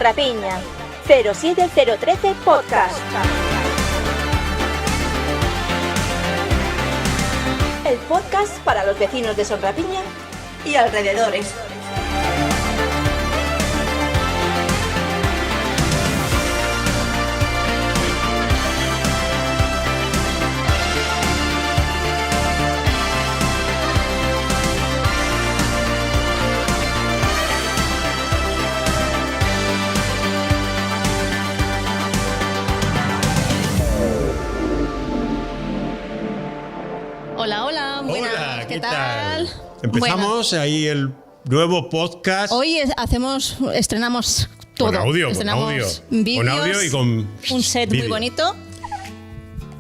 Sonrapiña, 07013 Podcast. El podcast para los vecinos de Sonrapiña y alrededores. Hola, hola, buenas, hola, ¿qué tal? Empezamos ahí el nuevo podcast. Hoy estrenamos todo. Con audio, estrenamos con vídeos, audio y con un set vídeo. muy bonito.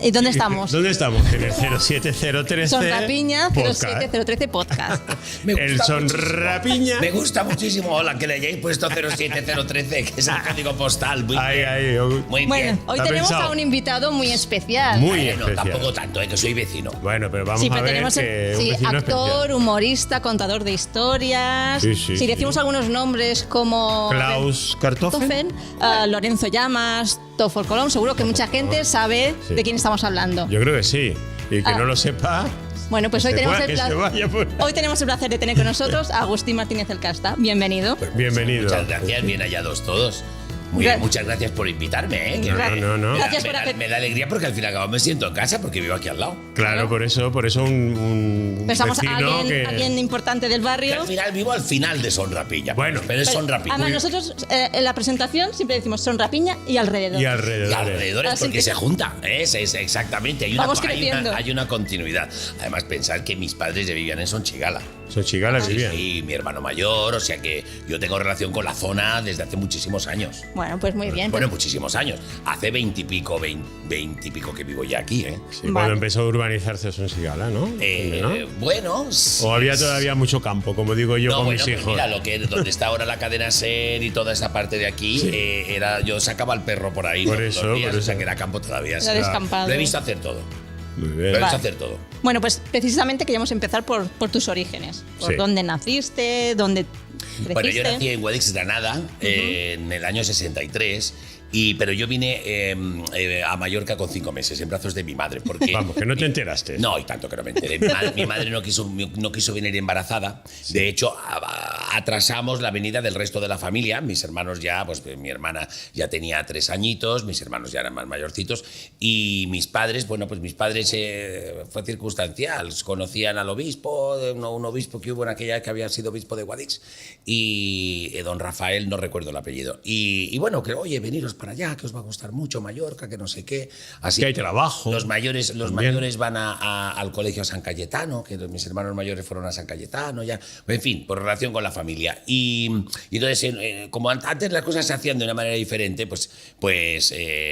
¿Y dónde estamos? ¿Dónde estamos? En el 07013 Sonrapiña, Podcast. 07013 Podcast. El Sonrapiña. Me gusta muchísimo que le hayáis puesto 07013, que es el código postal. Muy bien. Muy Bueno, bien. hoy ¿Está tenemos pensado? a un invitado muy especial. Muy Bueno, especial. tampoco tanto, que soy vecino. Bueno, pero vamos Sí, a pero ver tenemos que un sí, vecino actor, especial. humorista, contador de historias. Sí, sí, si decimos sí. algunos nombres como Klaus Kartoffen. Lorenzo Llamas, Toffol Colón, seguro que mucha gente sabe Sí. de quién estamos hablando. Yo creo que sí. Y que no lo sepa. Bueno, pues hoy tenemos, que se vaya por... hoy tenemos el placer de tener con nosotros a Agustín Martínez El Casta. Bienvenido. Bienvenido. Muchas gracias, bien hallados todos. Muy bien, muchas gracias por invitarme. Que No. Gracias por me da alegría porque al fin y al cabo me siento en casa porque vivo aquí al lado. Claro, por eso un Pensamos a vecino alguien importante del Que barrio. al final vivo al final de Sonrapiña. Bueno. pero es Sonrapiña. Además, nosotros en la presentación siempre decimos Sonrapiña y alrededor. y Y alrededor. alrededores Así porque que- se junta, es exactamente. Vamos creciendo. Hay una continuidad. Además, pensar que mis padres ya vivían en Sonchigala. Son chigalas vivían. Y mi hermano mayor, o sea que yo tengo relación con la zona desde hace muchísimos años. Bueno, pues muy bien. Bueno, muchísimos años. Hace 20 y pico que vivo ya aquí, ¿eh? Sí, Vale. cuando empezó a urbanizarse Son Sigala, ¿no? ¿No? Bueno. O había todavía mucho campo, como digo yo No, con bueno, mis pues hijos. mira, donde está ahora la cadena SER y toda esa parte de aquí, Sí. yo sacaba al perro por ahí Por todos eso, los días, por o sea eso. que era campo todavía. Era descampado. Lo he visto hacer todo. Muy Lo he bien. visto Vale. hacer todo. Bueno, pues precisamente queríamos empezar por tus orígenes. Por Sí. dónde naciste, dónde creciste. Bueno, yo nací en Guadix, Granada, en el año 63. Pero yo vine a Mallorca con 5 meses, en brazos de mi madre. Porque Vamos, que no te enteraste. No, y tanto que no me enteré. Mi madre no quiso venir embarazada. De hecho, atrasamos la venida del resto de la familia. Mis hermanos ya, pues mi hermana ya tenía 3 añitos, mis hermanos ya eran más mayorcitos. Y mis padres, bueno, pues mis padres fue circunstancial. Conocían al obispo, un obispo que hubo en aquella que había sido obispo de Guadix. Y don Rafael, no recuerdo el apellido. Y bueno, que oye, veniros para allá, que os va a gustar mucho Mallorca, que no sé qué. Así Que hay trabajo. Los mayores También. van al colegio San Cayetano, que mis hermanos mayores fueron a San Cayetano, ya. En fin, por relación con la familia. Y entonces, como antes las cosas se hacían de una manera diferente, pues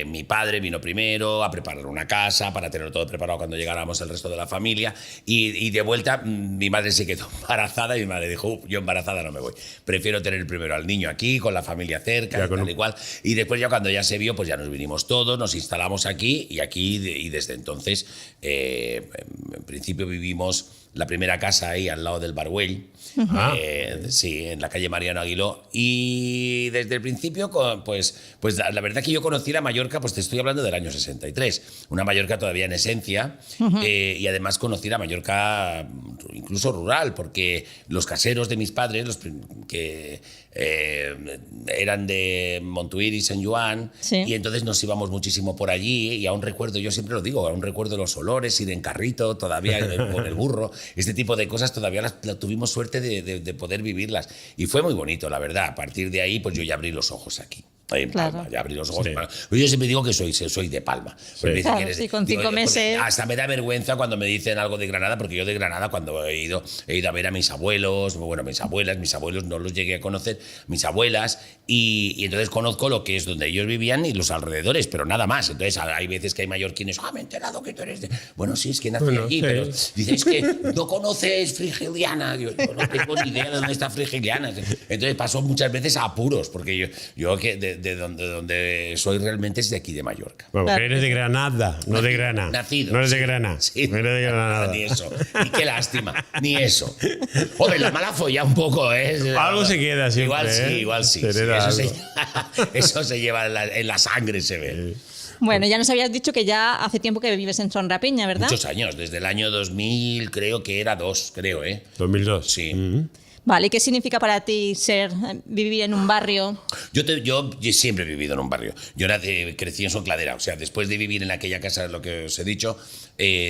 mi padre vino primero a preparar una casa para tener todo preparado cuando llegáramos el resto de la familia. Y de vuelta, mi madre se quedó embarazada y mi madre dijo, yo embarazada no me voy. Prefiero tener primero al niño aquí, con la familia cerca, Ya, y con tal un- y cual. Y después ya cuando ya se vio, pues ya nos vinimos todos, nos instalamos aquí y desde entonces, en principio vivimos la primera casa ahí al lado del Barbüell, Ah. sí, en la calle Mariano Aguiló. Y desde el principio, pues la verdad que yo conocí la Mallorca, pues te estoy hablando del año 63, una Mallorca todavía en esencia, y además conocí la Mallorca incluso rural, porque los caseros de mis padres, que eran de Montuïr y Sant Joan, Sí. y entonces nos íbamos muchísimo por allí, y aún recuerdo, yo siempre lo digo, aún recuerdo los olores, ir en carrito, todavía con el burro, este tipo de cosas todavía las tuvimos suerte de poder vivirlas. Y fue muy bonito, la verdad. A partir de ahí, pues yo ya abrí los ojos aquí. En Claro. Palma, ya abrí los ojos. Sí. en Palma. Yo siempre digo que soy de Palma. Porque me dicen Claro, que eres sí, de- con 5 porque meses. Hasta me da vergüenza cuando me dicen algo de Granada, porque yo de Granada, cuando he ido a ver a mis abuelos, bueno, mis abuelos no los llegué a conocer, mis abuelas, y entonces conozco lo que es donde ellos vivían y los alrededores, pero nada más. Entonces hay veces que hay mallorquines, me he enterado que tú eres de... Bueno, sí, es que nací Bueno, allí, sí. pero dices que no conoces Frigiliana. Yo no tengo ni idea de dónde está Frigiliana. Entonces paso muchas veces a apuros, porque yo que de donde soy realmente es de aquí de Mallorca. Bueno, Claro. eres de Granada, no de Grana. Nacido. No eres de sí. Grana. Sí. No eres de Granada. Ni eso. Y qué lástima. Ni eso. Hombre, la mala folla un poco, ¿eh? Algo se queda siempre, Igual sí, ¿eh? igual sí. Se Sí, hereda eso, algo. eso se lleva en la sangre, se ve. Bueno, ya nos habías dicho que ya hace tiempo que vives en Son Rapiña, ¿verdad? Muchos años, desde el año 2000, creo que era 2, creo, ¿eh? 2002. Sí. Vale, ¿y qué significa para ti vivir en un barrio? Yo siempre he vivido en un barrio. Yo crecí en Soncladera. O sea, después de vivir en aquella casa, lo que os he dicho,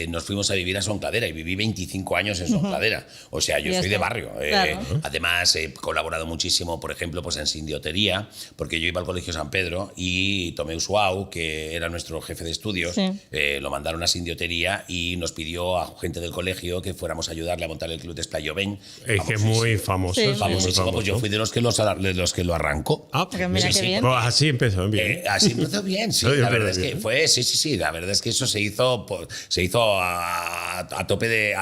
nos fuimos a vivir a Soncladera y viví 25 años en Soncladera. O sea, yo Ya soy de está. barrio. Claro. Además, he colaborado muchísimo, por ejemplo, pues en sindiotería, porque yo iba al Colegio San Pedro y Tomeu Suau, que era nuestro jefe de estudios, Sí. lo mandaron a sindiotería y nos pidió a gente del colegio que fuéramos a ayudarle a montar el club de Esplayoven. Es que es muy famoso. Sí, es muy Famosísimo, pues yo fui de los que lo arrancó. Ah, Porque mira qué bien. Pues así empezó bien. Así empezó bien, sí. Oye, La pero verdad es que bien. fue, sí. La verdad es que eso se hizo a tope de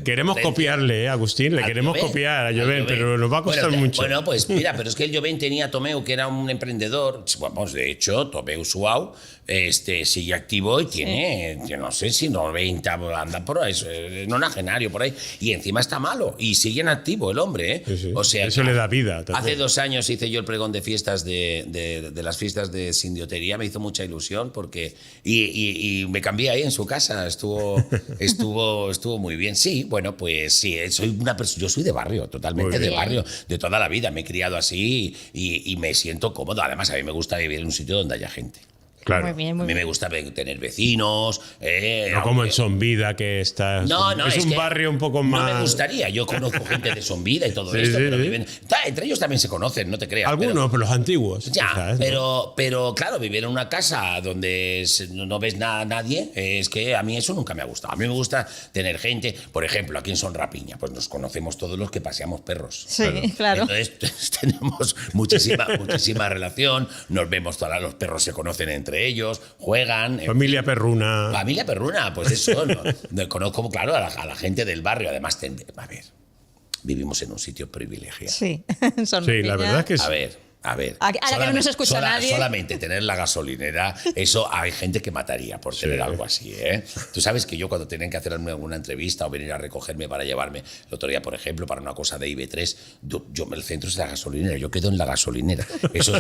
Queremos potencia. copiarle, Agustín, le Al queremos Llobén, copiar a al Llobén, Llobén. pero nos va a costar Bueno, mucho. Bueno, pues mira, pero es que el Llobén tenía a Tomeu, que era un emprendedor. Vamos, de hecho, Tomeu Suau sigue activo y tiene, yo no sé si 90, anda por ahí, es nonagenario por ahí. Y encima está malo. Y sigue en activo el hombre, ¿eh? Sí, sí. O sea, Eso le da vida también. Hace 2 años hice yo el pregón de fiestas de las fiestas de sindiotería, me hizo mucha ilusión porque y me cambié ahí en su casa, estuvo muy bien. Sí, bueno, pues sí, yo soy de barrio, totalmente Muy de bien. barrio, de toda la vida, me he criado así y me siento cómodo. Además, a mí me gusta vivir en un sitio donde haya gente. Claro. Muy bien, A muy mí bien. me gusta tener vecinos. No como en Sonvida, que está. No, es un que barrio un poco más. No me gustaría. Yo conozco gente de Sonvida y todo Sí, esto, sí, pero sí. viven. Entre ellos también se conocen, no te creas. Algunos, pero los antiguos. Ya, quizás, ¿no? pero claro, vivir en una casa donde no ves nada a nadie, es que a mí eso nunca me ha gustado. A mí me gusta tener gente, por ejemplo, aquí en Son Rapiña, pues nos conocemos todos los que paseamos perros. Sí, claro. Entonces tenemos muchísima relación, nos vemos todos, los perros se conocen entre ellos, juegan. Familia Perruna. Familia perruna, pues eso, ¿no? Conozco, claro, a la gente del barrio. Además, a ver, vivimos en un sitio privilegiado. Sí, Son Sí, la Rapiña. verdad es que sí. A ver. Ahora que no nos escucha nadie. Solamente tener la gasolinera, eso hay gente que mataría por tener algo así, ¿eh? Tú sabes que yo cuando tenían que hacerme alguna entrevista o venir a recogerme para llevarme, el otro día, por ejemplo, para una cosa de IB3, el centro es la gasolinera, yo quedo en la gasolinera. Eso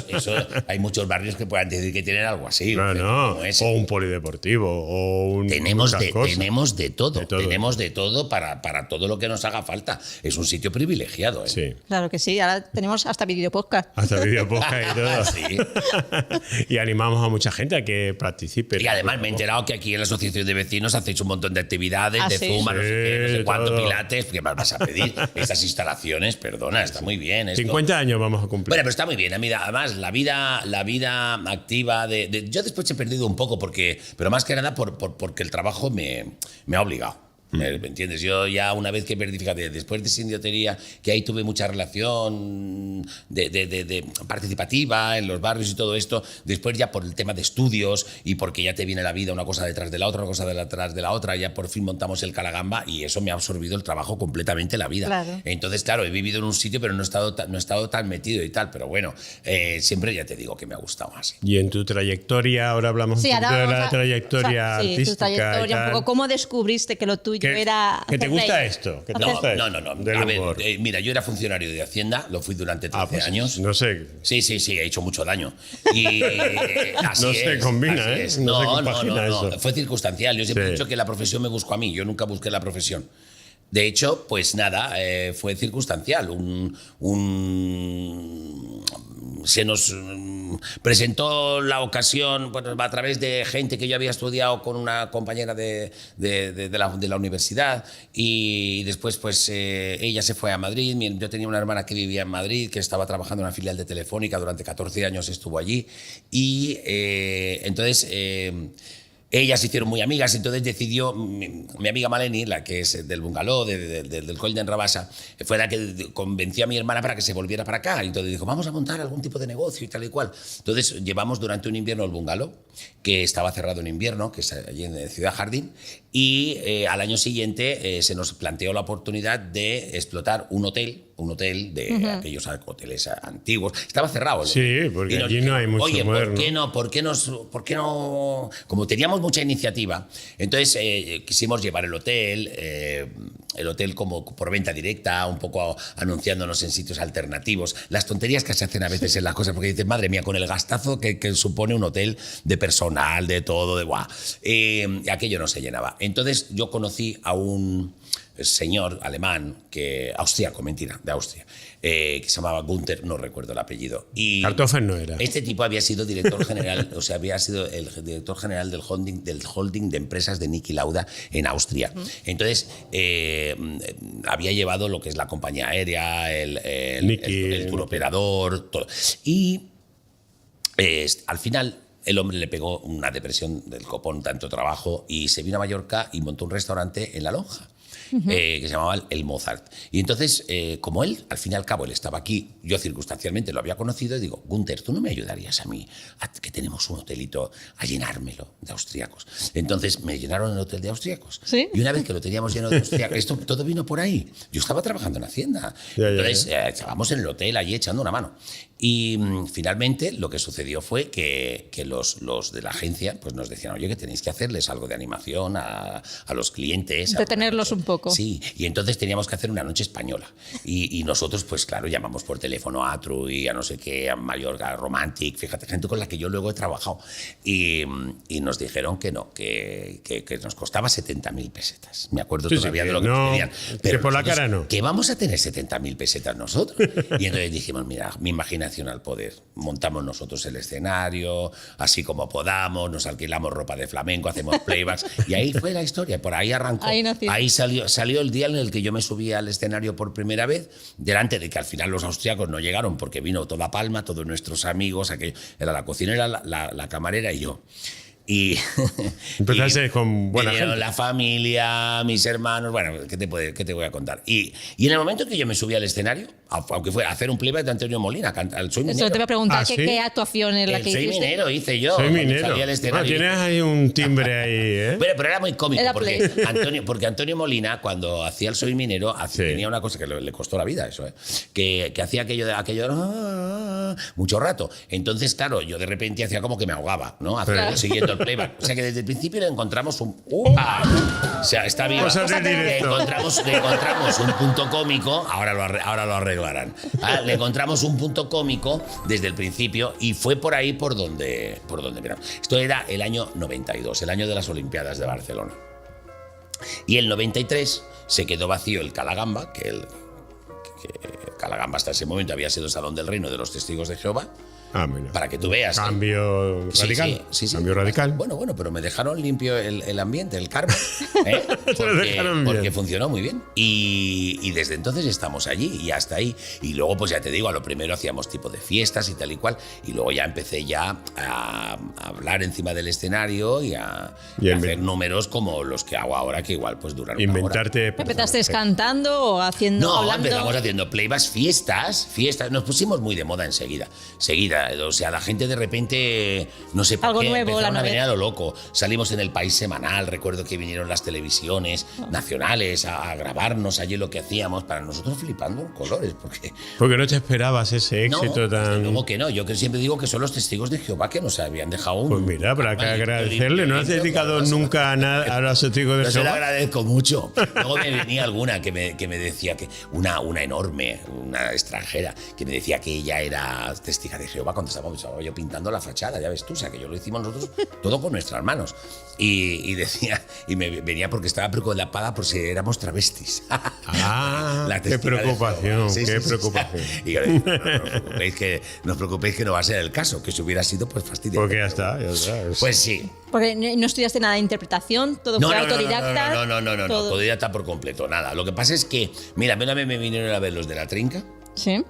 hay muchos barrios que puedan decir que tienen algo así. No. Ese. O un polideportivo, o un. Tenemos muchas cosas. de todo. Tenemos de todo para todo lo que nos haga falta. Es un sitio privilegiado, ¿eh? Sí. Claro que sí, ahora tenemos hasta videopodcast. Hasta videopodcast y todo. Sí. Y animamos a mucha gente a que participe. Y además me he enterado que aquí en la asociación de vecinos hacéis un montón de actividades, Ah, de sí. Zumba, no sé qué, no Sí, sé cuánto, todo. pilates. ¿Qué más vas a pedir? Estas instalaciones, perdona, está muy bien esto. 50 años vamos a cumplir. Bueno, pero está muy bien. Además, la vida activa yo después he perdido un poco, pero más que nada porque el trabajo me ha obligado. ¿Me entiendes? Yo ya una vez que perdí, fíjate, después de sindiotería, que ahí tuve mucha relación de participativa en los barrios y todo esto, después ya por el tema de estudios y porque ya te viene la vida una cosa detrás de la otra, una cosa detrás de la otra, ya por fin montamos el Calagamba y eso me ha absorbido el trabajo completamente la vida. Claro. Entonces, claro, he vivido en un sitio, pero no he estado tan metido y tal, pero bueno, siempre ya te digo que me ha gustado más. Y en tu trayectoria, ahora hablamos Sí, un poquito ahora de vamos la a- trayectoria sí, artística. tu trayectoria, y tal. un poco cómo descubriste que lo tuyo era. ¿Que te hacer gusta reír? esto? ¿Que te Hacer- gusta esto? No. Del A ver, humor. mira, yo era funcionario de Hacienda, lo fui durante 13 Pues, años. No sé. Sí, he hecho mucho daño. Y así No se es, combina, así ¿eh? es. No se No, compagina eso. fue circunstancial. Yo siempre Sí. he dicho que la profesión me buscó a mí, yo nunca busqué la profesión. De hecho, pues nada, fue circunstancial. Se nos presentó la ocasión, bueno, a través de gente que yo había estudiado con una compañera de la universidad y después pues ella se fue a Madrid. Yo tenía una hermana que vivía en Madrid, que estaba trabajando en una filial de Telefónica, durante 14 años estuvo allí y entonces... ellas se hicieron muy amigas, entonces decidió, mi amiga Maleni, la que es del bungalow, del Coll d'en Rabassa, fue la que convenció a mi hermana para que se volviera para acá. Entonces dijo, vamos a montar algún tipo de negocio y tal y cual. Entonces llevamos durante un invierno el bungalow, que estaba cerrado en invierno, que es allí en Ciudad Jardín, y al año siguiente se nos planteó la oportunidad de explotar un hotel un hotel de aquellos hoteles antiguos. Estaba cerrado. Sí, porque allí no hay mucho oye, moderno. ¿por qué no? Como teníamos mucha iniciativa, entonces quisimos llevar el hotel como por venta directa, un poco anunciándonos en sitios alternativos. Las tonterías que se hacen a veces en las cosas, porque dices, madre mía, con el gastazo que supone un hotel de personal, de todo, de guau. Aquello no se llenaba. Entonces yo conocí a un señor alemán, austríaco, mentira, de Austria, que se llamaba Günther, no recuerdo el apellido. Y Kartoffel no era. este tipo había sido director general, o sea, había sido el director general del holding de empresas de Niki Lauda en Austria. Entonces, había llevado lo que es la compañía aérea, el turoperador, todo. Y al final el hombre le pegó una depresión del copón, tanto trabajo, y se vino a Mallorca y montó un restaurante en La Lonja. Que se llamaba el Mozart. Y entonces, como él, al fin y al cabo, él estaba aquí, yo circunstancialmente lo había conocido, y digo, Günther, ¿tú no me ayudarías a mí, que tenemos un hotelito, a llenármelo de austríacos? Entonces me llenaron el hotel de austríacos. ¿Sí? Y una vez que lo teníamos lleno de austríacos, esto todo vino por ahí. Yo estaba trabajando en Hacienda. Entonces, estábamos en el hotel allí echando una mano. Y finalmente lo que sucedió fue que los de la agencia pues nos decían, oye, que tenéis que hacerles algo de animación a los clientes. Detenerlos un poco. Sí, y entonces teníamos que hacer una noche española. Y nosotros, pues claro, llamamos por teléfono a Tru y a no sé qué, a Mallorca, a Romantic, fíjate, gente con la que yo luego he trabajado. Y nos dijeron que no, que nos costaba 70.000 pesetas. Me acuerdo todavía de lo que nos pedían. Pero que por la cara no. Que vamos a tener 70.000 pesetas nosotros. Y entonces dijimos, mira, mi imaginación al poder. Montamos nosotros el escenario, así como podamos, nos alquilamos ropa de flamenco, hacemos playbacks, y ahí fue la historia, por ahí arrancó. Ahí salió el día en el que yo me subí al escenario por primera vez, delante de que al final los austriacos no llegaron porque vino toda Palma, todos nuestros amigos, era la cocinera, la camarera y yo. Y empezaste con buena gente. La familia, mis hermanos, bueno, ¿qué te voy a contar? Y en el momento que yo me subí al escenario, aunque fue a hacer un playback de Antonio Molina, al Soy Minero. Eso te voy a preguntar, ¿sí? ¿qué actuación es la que hiciste? Soy Minero hice yo. Soy Minero. Salí al escenario. Tienes ahí un timbre ahí, ¿eh? Pero era muy cómico, Era porque Antonio Molina, cuando hacía el Soy Minero, tenía una cosa que le costó la vida, eso, que hacía aquello mucho rato. Entonces, claro, yo de repente hacía como que me ahogaba, ¿no? Siguiendo el playback. O sea que desde el principio le encontramos un... O sea, está bien. Le encontramos un punto cómico, ahora lo arreglarán. Le encontramos un punto cómico desde el principio y fue por ahí por donde miramos. Esto era el año 92, el año de las Olimpiadas de Barcelona. Y el 93 se quedó vacío el Calagamba, que Calagamba hasta ese momento había sido Salón del Reino de los Testigos de Jehová. Para que tú veas. Cambio radical. Sí. Cambio radical. Bueno, pero me dejaron limpio el ambiente, el karma. Porque funcionó muy bien. Y desde entonces estamos allí y hasta ahí. Y luego, pues ya te digo, a lo primero hacíamos tipo de fiestas y tal y cual. Y luego ya empecé ya a hablar encima del escenario y a hacer números como los que hago ahora, que igual pues duran Inventarte. una hora. ¿Empezaste cantando o haciendo? No, hablando? empezamos haciendo playbacks, fiestas. Nos pusimos muy de moda enseguida. O sea, la gente de repente, no sé por qué, empezaron a venir a lo loco. Salimos en El País semanal, recuerdo que vinieron las televisiones nacionales a grabarnos allí lo que hacíamos, para nosotros flipando en colores. Porque no te esperabas ese éxito tan... Luego que no, yo que siempre digo que son los testigos de Jehová que nos habían dejado un... Pues mira, para que agradecerle, ¿no has dedicado nunca a los testigos de Jehová? Yo se lo agradezco mucho. Luego me venía alguna que me decía que una enorme, una extranjera, que me decía que ella era testiga de Jehová cuando estaba yo pintando la fachada, ya ves tú, o sea que yo lo hicimos nosotros todo con nuestras manos. Y decía, y me venía porque estaba preocupada por si éramos travestis. Qué preocupación, qué preocupación. Y yo le dije, no os preocupéis que no va a ser el caso, que si hubiera sido pues fastidioso. Porque ya está. Pues sí. Porque no estudiaste nada de interpretación, todo fue autodidacta. No, autodidacta por completo, nada. Lo que pasa es que, mira, una vez me vinieron a ver los de La Trinca. Sí.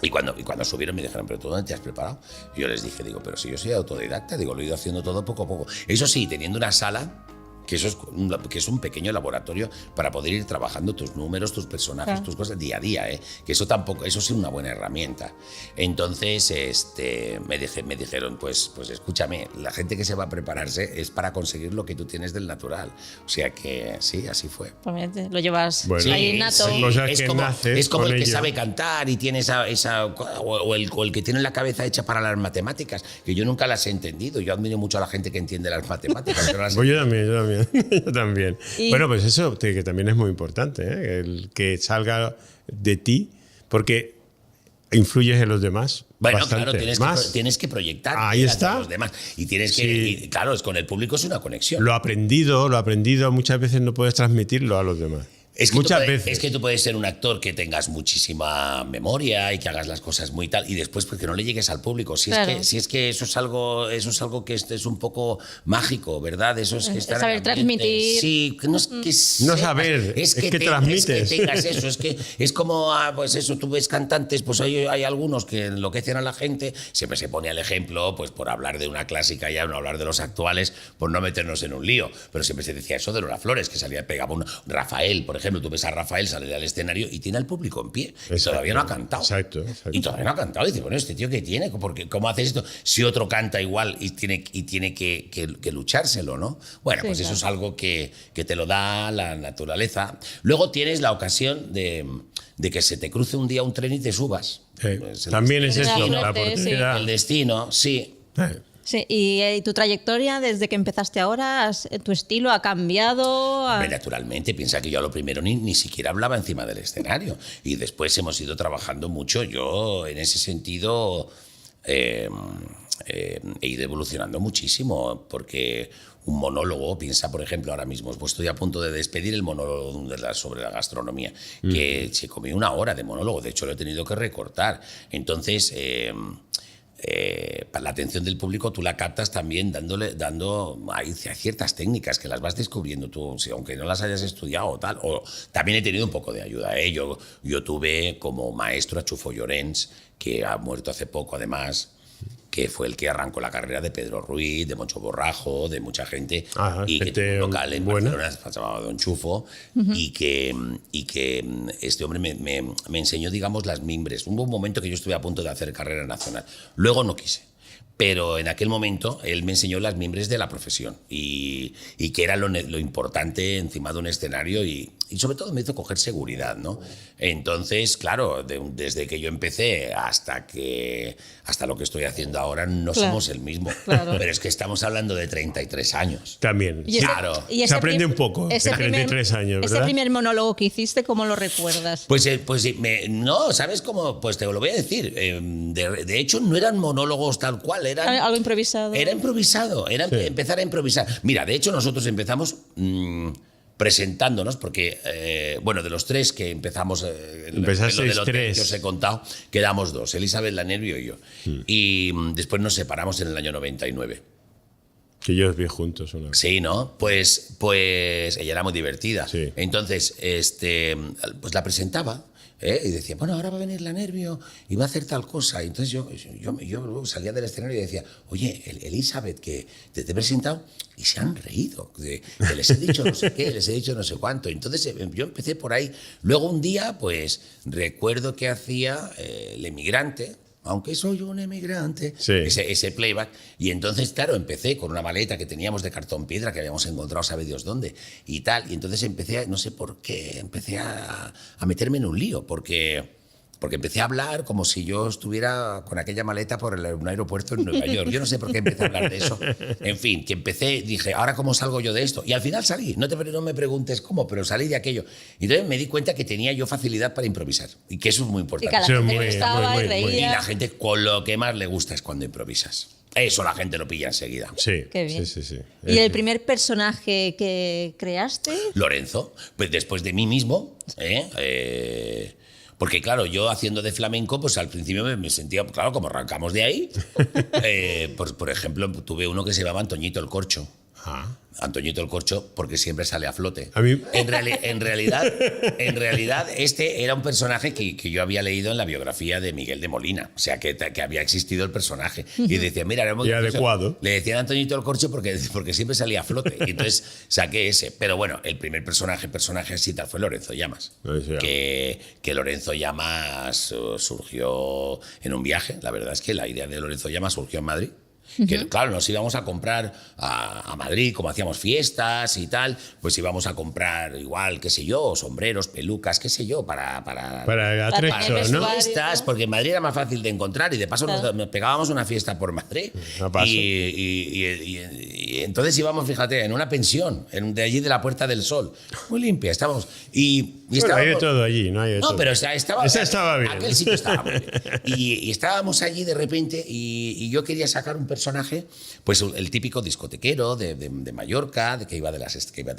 Y cuando subieron me dijeron, ¿pero tú dónde te has preparado? Y yo les dije, pero si yo soy autodidacta, lo he ido haciendo todo poco a poco. Eso sí, teniendo una sala que es un pequeño laboratorio para poder ir trabajando tus números, tus personajes, tus cosas día a día, que eso es una buena herramienta. Entonces me dijeron, pues escúchame, la gente que se va a prepararse es para conseguir lo que tú tienes del natural. O sea que sí, así fue. Pues lo llevas Bueno, ahí nato. sí. Cosas que naces es como con el que ello. sabe cantar y tiene o el que tiene la cabeza hecha para las matemáticas, que yo nunca las he entendido. Yo admiro mucho a la gente que entiende las matemáticas. Que no las Pues yo también. Yo también. Y- Bueno, pues eso que también es muy importante, el que salga de ti, porque influyes en los demás. Bueno, bastante. claro, tienes que proyectar Ahí está. a los demás. Y tienes que, Sí. y, claro, con el público es una conexión. Lo aprendido, muchas veces no puedes transmitirlo a los demás. Muchas veces. Es que tú puedes ser un actor que tengas muchísima memoria y que hagas las cosas muy tal y después porque no le llegues al público. Si es que eso es algo que es un poco mágico, ¿verdad? Eso es que estar en saber el ambiente. transmitir. Sí, que no saber, es que transmites. Es que tengas eso, es como, pues eso, tú ves cantantes, pues hay algunos que enloquecen a la gente, siempre se pone el ejemplo, pues por hablar de una clásica ya, no hablar de los actuales, por no meternos en un lío, pero siempre se decía eso de Lola Flores, que pegaba Rafael, por ejemplo, tú ves a Rafael salir al escenario y tiene al público en pie. Y todavía no ha cantado. Exacto. Y todavía no ha cantado. Y dices, bueno, ¿este tío qué tiene? ¿Cómo haces esto? Si otro canta igual y tiene que luchárselo, ¿no? Bueno, Sí, pues claro. eso es algo que te lo da la naturaleza. Luego tienes la ocasión de que se te cruce un día un tren y te subas. Pues También es eso, destino. la oportunidad. El destino, sí. Sí, y tu trayectoria desde que empezaste ahora, tu estilo ha cambiado. Hombre, naturalmente, piensa que yo a lo primero ni siquiera hablaba encima del escenario y después hemos ido trabajando mucho. Yo en ese sentido he ido evolucionando muchísimo porque un monólogo, piensa por ejemplo ahora mismo, pues estoy a punto de despedir el monólogo sobre la gastronomía, que se comió 1 hora de monólogo, de hecho lo he tenido que recortar. Entonces para la atención del público tú la captas también hay ciertas técnicas que las vas descubriendo tú, aunque no las hayas estudiado o tal. O también he tenido un poco de ayuda. Yo tuve como maestro a Chufo Llorens, que ha muerto hace poco además, que fue el que arrancó la carrera de Pedro Ruiz, de Moncho Borrajo, de mucha gente, y que tuvo un local en Barcelona, se llamaba Don Chufo, y que este hombre me enseñó, digamos, las mimbres. Hubo un momento que yo estuve a punto de hacer carrera nacional, luego no quise. Pero en aquel momento él me enseñó las mimbres de la profesión y que era lo importante encima de un escenario y sobre todo me hizo coger seguridad, ¿no? Entonces, claro, desde que yo empecé hasta lo que estoy haciendo ahora no somos el mismo. Claro. Pero es que estamos hablando de 33 años. También. Y ese- Claro. y Se aprende un poco de ese 33 años, Ese ¿verdad? primer monólogo que hiciste, ¿cómo lo recuerdas? No, ¿sabes cómo? Pues te lo voy a decir. De hecho, no eran monólogos tal cual, Algo improvisado. Era improvisado, empezar a improvisar. Mira, de hecho nosotros empezamos presentándonos, porque, de los 3 que empezamos, Empezasteis del hotel 3. que os he contado, quedamos 2, Elizabeth Lanervio y yo. Y después nos separamos en el año 99. Que yo os vi juntos una vez. Sí, ¿no? Pues ella era muy divertida. Sí. Entonces, pues la presentaba. Y decía, bueno, ahora va a venir la Nervio y va a hacer tal cosa. Y entonces yo luego salía del escenario y decía, oye, Elizabeth, que te he presentado y se han reído. Que les he dicho no sé qué, les he dicho no sé cuánto. Entonces yo empecé por ahí. Luego un día, pues recuerdo que hacía El Emigrante, aunque soy un emigrante, Sí. ese playback. Y entonces, claro, empecé con una maleta que teníamos de cartón piedra que habíamos encontrado sabe Dios dónde y tal. Y entonces empecé, no sé por qué, empecé a meterme en un lío, porque empecé a hablar como si yo estuviera con aquella maleta por un aeropuerto en Nueva York. Yo no sé por qué empecé a hablar de eso. En fin, que dije, ¿ahora cómo salgo yo de esto? Y al final salí. No me preguntes cómo, pero salí de aquello. Y entonces me di cuenta que tenía yo facilidad para improvisar. Y que eso es muy Y importante. que a la Sí, gente muy, le gustaba muy, y muy, muy. Y reía. la gente con lo que más le gusta es cuando improvisas. Eso la gente lo pilla enseguida. Sí, Qué bien. sí. ¿Y el primer personaje que creaste? Lorenzo, pues después de mí mismo, porque claro, yo haciendo de flamenco, pues al principio me sentía, claro, como arrancamos de ahí, por ejemplo, tuve uno que se llamaba Antoñito el Corcho. Antoñito el Corcho, porque siempre sale a flote. A mí- En realidad, este era un personaje que yo había leído en la biografía de Miguel de Molina. O sea, que había existido el personaje. Y decía, mira, era muy Y gracioso. adecuado. Le decían Antoñito el Corcho porque siempre salía a flote. Y entonces saqué ese. Pero bueno, el primer personaje así tal fue Lorenzo Llamas. Lorenzo Llamas. Que Lorenzo Llamas surgió en un viaje. La verdad es que la idea de Lorenzo Llamas surgió en Madrid. Que claro, nos íbamos a comprar a Madrid, como hacíamos fiestas y tal, pues íbamos a comprar igual, qué sé yo, sombreros, pelucas, qué sé yo, para Para atrecho, Para ¿no? fiestas, porque en Madrid era más fácil de encontrar y de paso nos pegábamos una fiesta por Madrid. A paso. Y entonces íbamos, fíjate, en una pensión, de allí de la Puerta del Sol, muy limpia, estábamos. Y Bueno, hay de estábamos, todo allí, ¿no? Hay de no, todo. pero esa estaba bien. Aquel sitio estaba muy bien. Y estábamos allí de repente y yo quería sacar un personaje, pues el típico discotequero de Mallorca, que iba de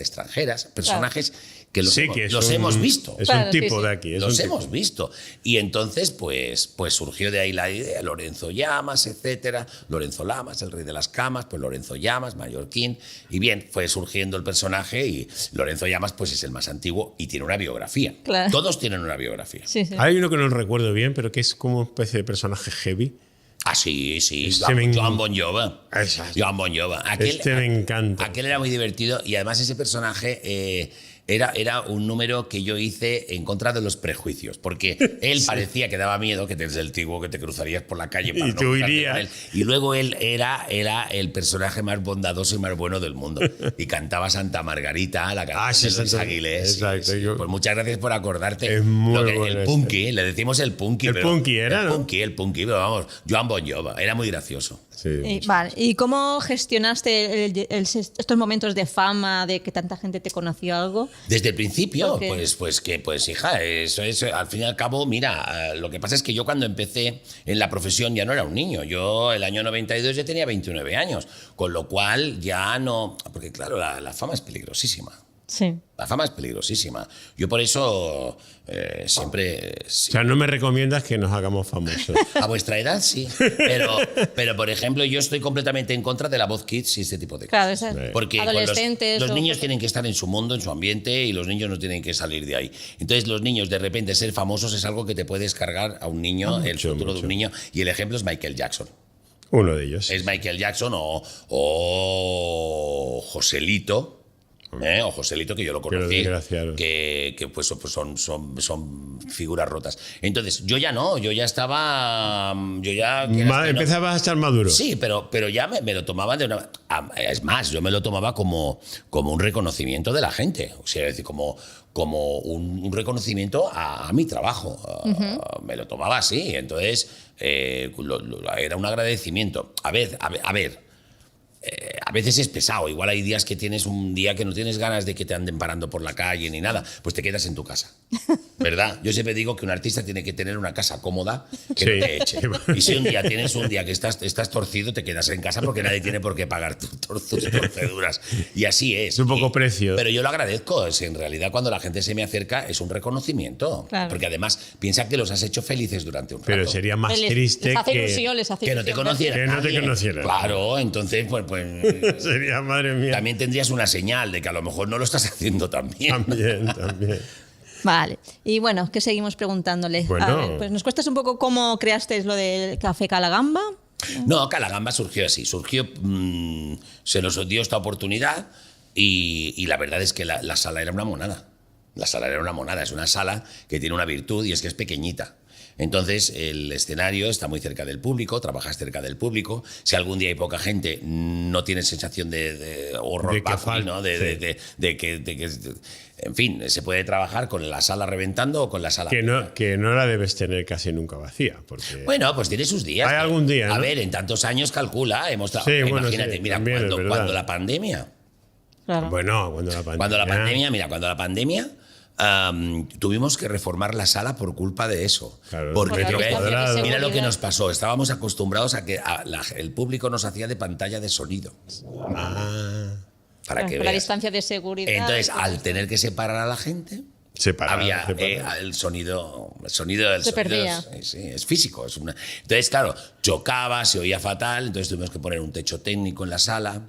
extranjeras, personajes que los, Sí, hemos, que es los un- hemos visto. Es Claro, un sí, tipo sí. de aquí. Es Los un tipo. hemos visto. Y entonces, pues surgió de ahí la idea, Lorenzo Llamas, etcétera. Lorenzo Lamas, el rey de las camas, pues Lorenzo Llamas, mallorquín. Y bien, fue surgiendo el personaje y Lorenzo Llamas, pues es el más antiguo y tiene una biografía. Claro. Todos tienen una biografía. Sí, sí. Hay uno que no recuerdo bien, pero que es como una especie de personaje heavy. Ah, sí. Este me en- Joan Bon Jovi. Exacto. Joan Bon Jovi. Este me encanta. Aquel era muy divertido y además ese personaje era un número que yo hice en contra de los prejuicios, porque él parecía que daba miedo, que desde el tipo que te cruzarías por la calle para Y no tú cruzarte irías. con él. Y luego él era el personaje más bondadoso y más bueno del mundo. Y cantaba Santa Margarita, la canción sí, de Luis Santa- Aguilés. exacto, yo- Pues muchas gracias por acordarte. Es muy El bueno punky, le decimos el punky. El punky era, ¿no? El punky, pero vamos, Joan Bon Jovi, era muy gracioso. Sí. Vale, ¿y cómo gestionaste estos momentos de fama, de que tanta gente te conoció algo? Desde el principio, Ok. pues hija, eso es, al fin y al cabo, mira, lo que pasa es que yo cuando empecé en la profesión ya no era un niño, yo el año 92 ya tenía 29 años, con lo cual ya no, porque claro, la fama es peligrosísima. Sí. La fama es peligrosísima. Yo por eso siempre... O sea, no me recomiendas que nos hagamos famosos. A vuestra edad sí, pero por ejemplo yo estoy completamente en contra de la voz kids y este tipo de cosas. Claro, esas Porque con adolescentes. los o- niños tienen que estar en su mundo, en su ambiente, y los niños no tienen que salir de ahí. Entonces, los niños, de repente, ser famosos es algo que te puede descargar a un niño, el Mucho, futuro de mucho. un niño. Y el ejemplo es Michael Jackson. Uno de ellos. Es Michael Jackson o Joselito. O Joselito, que yo lo Que lo conocí, desgraciaron. que pues son figuras rotas. Entonces, yo ya no, yo ya estaba. Yo ya. quieras que no- Empezabas a estar maduro. Sí, pero ya me lo tomaba de una... Es más, yo me lo tomaba como un reconocimiento de la gente. O sea, es decir, como un reconocimiento a mi trabajo. Me lo tomaba así. Entonces, era un agradecimiento. A ver. A veces es pesado. Igual hay días que tienes un día que no tienes ganas de que te anden parando por la calle ni nada. Pues te quedas en tu casa. ¿Verdad? Yo siempre digo que un artista tiene que tener una casa cómoda que Sí. no te eche. Y si tienes un día que estás torcido, te quedas en casa porque nadie tiene por qué pagar tus torceduras. Y así es. Es un poco precio. Pero yo lo agradezco. En realidad, cuando la gente se me acerca, es un reconocimiento. Claro. Porque además piensa que los has hecho felices durante un rato. Pero sería más Les triste hace que... ilusión, les hace que no te ilusión. conocieran. Que no te nadie. conocieran. Claro, entonces, pues Sería, madre mía. también tendrías una señal de que a lo mejor no lo estás haciendo tan bien. También. Vale. Y bueno, ¿qué seguimos preguntándole? Bueno. A ver, pues nos cuentas un poco cómo creaste lo del Café Calagamba. No, Calagamba surgió así. Se nos dio esta oportunidad y la verdad es que la sala era una monada. La sala era una monada. Es una sala que tiene una virtud y es que es pequeñita. Entonces, el escenario está muy cerca del público, trabajas cerca del público. Si algún día hay poca gente, no tienes sensación de horror, De que bajo, ¿no? sí. De que, en fin, se puede trabajar con la sala reventando o con la sala. Que no la debes tener casi nunca vacía. Porque... Bueno, pues tiene sus días. Hay algún día, ¿no? A ver, en tantos años calcula. Sí, bueno, imagínate, sí, mira, también es verdad. cuando la pandemia. Claro. Bueno, cuando la pandemia... Tuvimos que reformar la sala por culpa de eso. Claro, porque metro te voy a decir, cuadrado. mira lo que Seguridad. nos pasó. Estábamos acostumbrados a que el público nos hacía de pantalla de sonido. Para que Con la veas. distancia de seguridad. Entonces, al tener que separar a la gente, había el sonido Se perdía. Sí, es físico. Entonces, claro, chocaba, se oía fatal, entonces tuvimos que poner un techo técnico en la sala.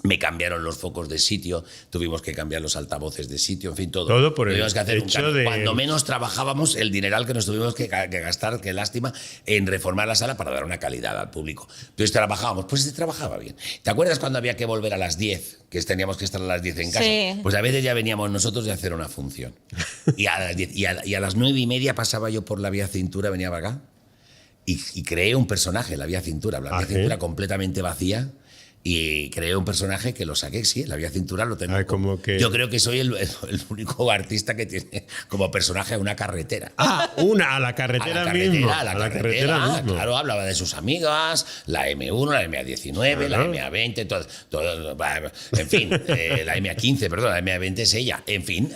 Me cambiaron los focos de sitio, tuvimos que cambiar los altavoces de sitio, en fin, todo. Todo por el Tuvimos que hacer hecho de... Cuando menos trabajábamos, el dineral que nos tuvimos que gastar, qué lástima, en reformar la sala para dar una calidad al público. Entonces trabajábamos, pues se trabajaba bien. ¿Te acuerdas cuando había que volver a las 10? Que teníamos que estar a las 10 en casa. Sí. Pues a veces ya veníamos nosotros de hacer una función. Y a las 10, y a las 9:30 pasaba yo por la vía Cintura, venía para acá, y creé un personaje, la vía Cintura. La vía Cintura completamente vacía. Y creé un personaje que lo saqué, sí, la vía Cintura lo tengo. como que... Yo creo que soy el único artista que tiene como personaje una carretera. A la carretera mismo. A la carretera mismo. Claro, hablaba de sus amigas, la M1, la MA19, la MA20, todo, en fin, la MA15, perdón, la MA20 es ella, en fin.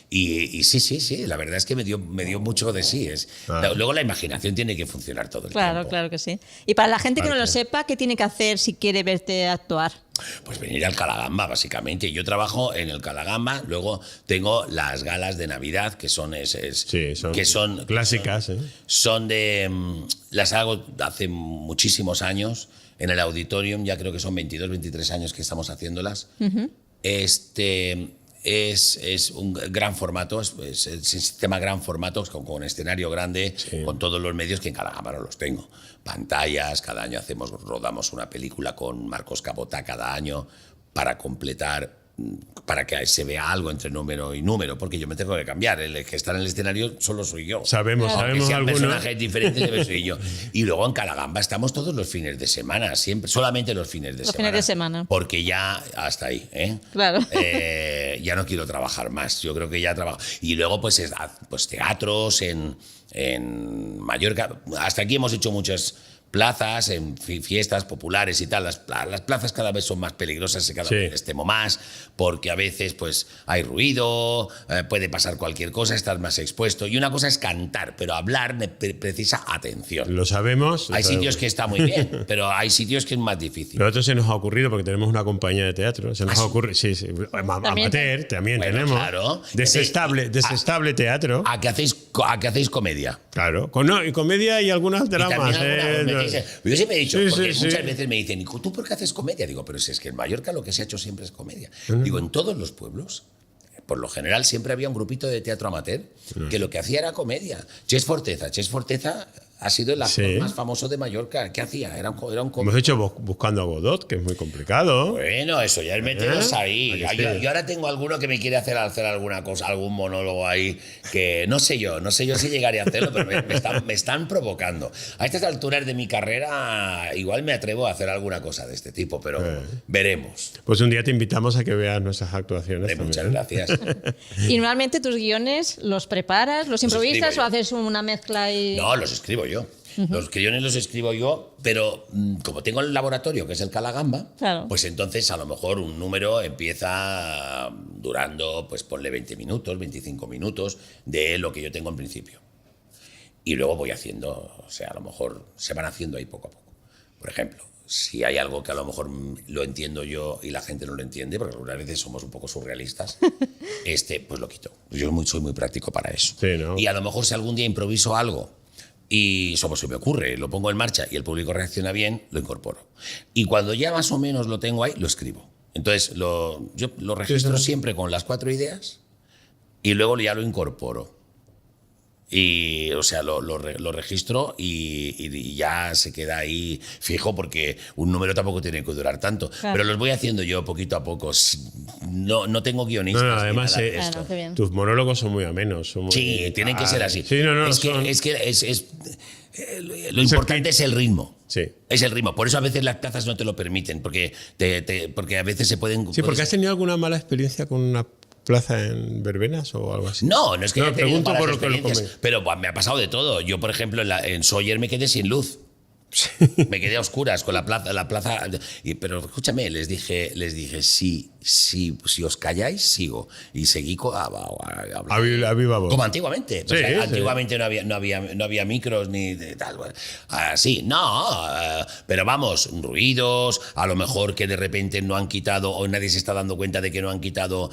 Y sí, la verdad es que me dio mucho de sí. Luego la imaginación tiene que funcionar todo el tiempo. Claro que sí. Y para la gente que no lo sepa, ¿qué tiene que hacer si quiere verte actuar? Pues venir al Calagamba, básicamente. Yo trabajo en el Calagamba, luego tengo las galas de Navidad, que son son clásicas. Son de... Las hago hace muchísimos años, en el Auditorium, ya creo que son 22, 23 años que estamos haciéndolas. Es un gran formato, es el sistema gran formato, con escenario grande, con todos los medios que en Calagamba no los tengo. Pantallas, cada año rodamos una película con Marcos Cabota cada año para completar, para que se vea algo entre número y número, porque yo me tengo que cambiar. El que está en el escenario solo soy yo. Sabemos sean algunos. Personajes diferentes, debe soy yo. Y luego en Calagamba estamos todos los fines de semana, siempre, solamente los fines de semana. Los fines de semana. Porque ya hasta ahí, Claro. Ya no quiero trabajar más. Yo creo que ya trabajo. Y luego, pues teatros en Mallorca. Hasta aquí hemos hecho muchas plazas, en fiestas populares y tal. Las plazas cada vez son más peligrosas y cada vez temo más, porque a veces pues hay ruido, puede pasar cualquier cosa, estás más expuesto. Y una cosa es cantar, pero hablar precisa atención. Lo sabemos. Hay sitios que está muy bien, pero hay sitios que es más difícil. Nosotros se nos ha ocurrido, porque tenemos una compañía de teatro, se nos ha ocurrido, amateur, también bueno, tenemos. Claro. Desestable teatro. ¿A qué hacéis comedia? Claro, y comedia y algunas dramas. Yo siempre he dicho, porque muchas veces me dicen, ¿tú por qué haces comedia? Digo, pero si es que en Mallorca lo que se ha hecho siempre es comedia. Digo, en todos los pueblos, por lo general, siempre había un grupito de teatro amateur que lo que hacía era comedia. Ches Forteza ha sido el actor más famoso de Mallorca. ¿Qué hacía? Era un cómico. Hemos hecho Buscando a Godot, que es muy complicado. Bueno, eso ya es meteros ahí. Yo ahora tengo alguno que me quiere hacer alguna cosa, algún monólogo ahí, que no sé yo si llegaría a hacerlo, pero me están provocando. A estas alturas de mi carrera igual me atrevo a hacer alguna cosa de este tipo, pero veremos. Pues un día te invitamos a que veas nuestras actuaciones. Muchas gracias. ¿Y normalmente tus guiones los preparas, los improvisas o haces una mezcla y...? No, los escribo yo. Los guiones los escribo yo, pero como tengo el laboratorio, que es el Calagamba, pues entonces a lo mejor un número empieza durando, pues ponle 20 minutos, 25 minutos de lo que yo tengo en principio. Y luego voy haciendo, o sea, a lo mejor se van haciendo ahí poco a poco. Por ejemplo, si hay algo que a lo mejor lo entiendo yo y la gente no lo entiende, porque algunas veces somos un poco surrealistas, pues lo quito. Yo soy muy práctico para eso. Sí, ¿no? Y a lo mejor si algún día improviso algo y eso se me ocurre, lo pongo en marcha y el público reacciona bien, lo incorporo. Y cuando ya más o menos lo tengo ahí, lo escribo. Entonces yo lo registro siempre con las 4 ideas y luego ya lo incorporo. Y, o sea, lo registro y ya se queda ahí fijo, porque un número tampoco tiene que durar tanto. Claro. Pero los voy haciendo yo poquito a poco. No tengo guionistas. No, además, tus monólogos son muy amenos. Sí, tienen que ser así. Sí, lo importante es el ritmo. Sí. Es el ritmo. Por eso a veces las plazas no te lo permiten, porque a veces se pueden... Sí, porque has tenido alguna mala experiencia con una plaza en verbenas o algo así. No es que haya tenido malas por experiencias, pero me ha pasado de todo. Yo, por ejemplo, en Sawyer me quedé sin luz. Me quedé a oscuras con la plaza. Pero escúchame, les dije, si si os calláis, sigo. Y seguí A viva voz. como antiguamente. Sí, O sea, sí. antiguamente no había micros ni de tal. Así, pero vamos, ruidos, a lo mejor que de repente no han quitado, o nadie se está dando cuenta de que no han quitado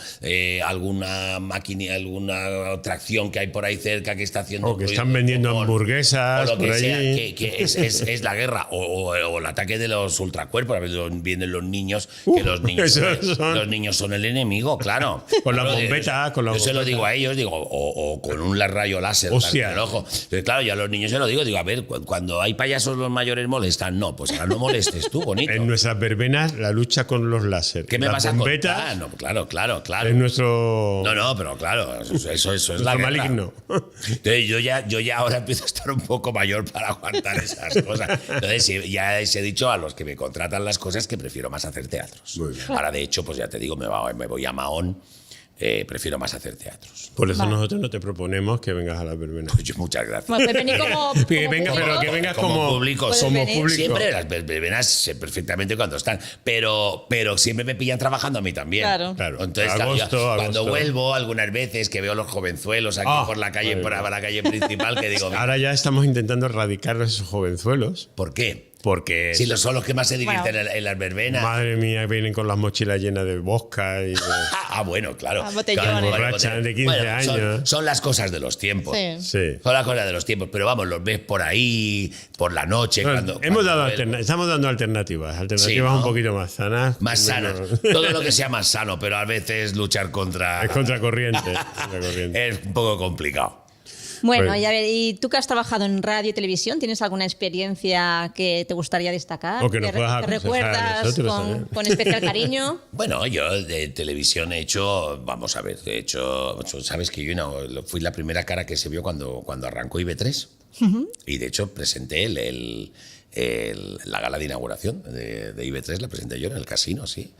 alguna máquina, alguna tracción que hay por ahí cerca que está haciendo. O que ruido, están vendiendo hamburguesas o lo que por sea, allí. que es la guerra, o el ataque de los ultracuerpos. A veces vienen los niños, que los niños son el enemigo, claro. Con la Claro, bombeta, con la yo se lo bombeta. digo a ellos, digo, o con un rayo láser Hostia. en el ojo. Entonces, claro, yo a los niños se lo digo, a ver, cuando hay payasos los mayores molestan, no, pues ahora no molestes tú, bonito. En nuestras verbenas, la lucha con los láser. ¿Qué me Las vas a bombetas contar? No, claro. es nuestro... No, pero claro, eso es la nuestro guerra. maligno. Entonces yo ya ahora empiezo a estar un poco mayor para aguantar esas cosas. Entonces sí, ya les he dicho a los que me contratan las cosas que prefiero más hacer teatros. Muy bien. Ahora, de hecho, pues ya te digo, me voy a Mahón, prefiero más hacer teatros. Por eso Vale. nosotros no te proponemos que vengas a las verbenas. Pues yo, muchas gracias. Bueno, puedes venir como Que venga, público. pero que vengas Como como público, Puedes como venir. público. Siempre las verbenas sé perfectamente cuando están, pero siempre me pillan trabajando a mí también. Claro. Claro. Entonces, claro, Agosto. cuando vuelvo, algunas veces que veo los jovenzuelos aquí por la calle, muy por bien. la calle principal, que digo, Ahora ya estamos intentando erradicar esos jovenzuelos ¿por qué? porque Si son los que más se divierten en las verbenas. madre mía, vienen con las mochilas llenas de vodka y de... Bueno, claro. Ah, botellones. Claro, Borrachas de 15 Bueno, años. Son las cosas de los tiempos. Sí. Sí. Son las cosas de los tiempos, pero vamos, los ves por ahí, por la noche. Bueno, estamos dando alternativas Sí, ¿no? un poquito más sanas. Más sanas. Todo lo que sea más sano, pero a veces luchar contra. Es contracorriente. contracorriente. Es un poco complicado. Bueno, Bueno. y a ver, ¿y tú que has trabajado en radio y televisión, tienes alguna experiencia que te gustaría destacar? O que nos ¿Te puedas te aconsejar a recuerdas nosotros con, también. con especial cariño? Bueno, yo de televisión he hecho, vamos a ver, he hecho, sabes que yo fui la primera cara que se vio cuando arrancó IB3. Y de hecho presenté la gala de inauguración de IB3, la presenté yo en el casino, sí.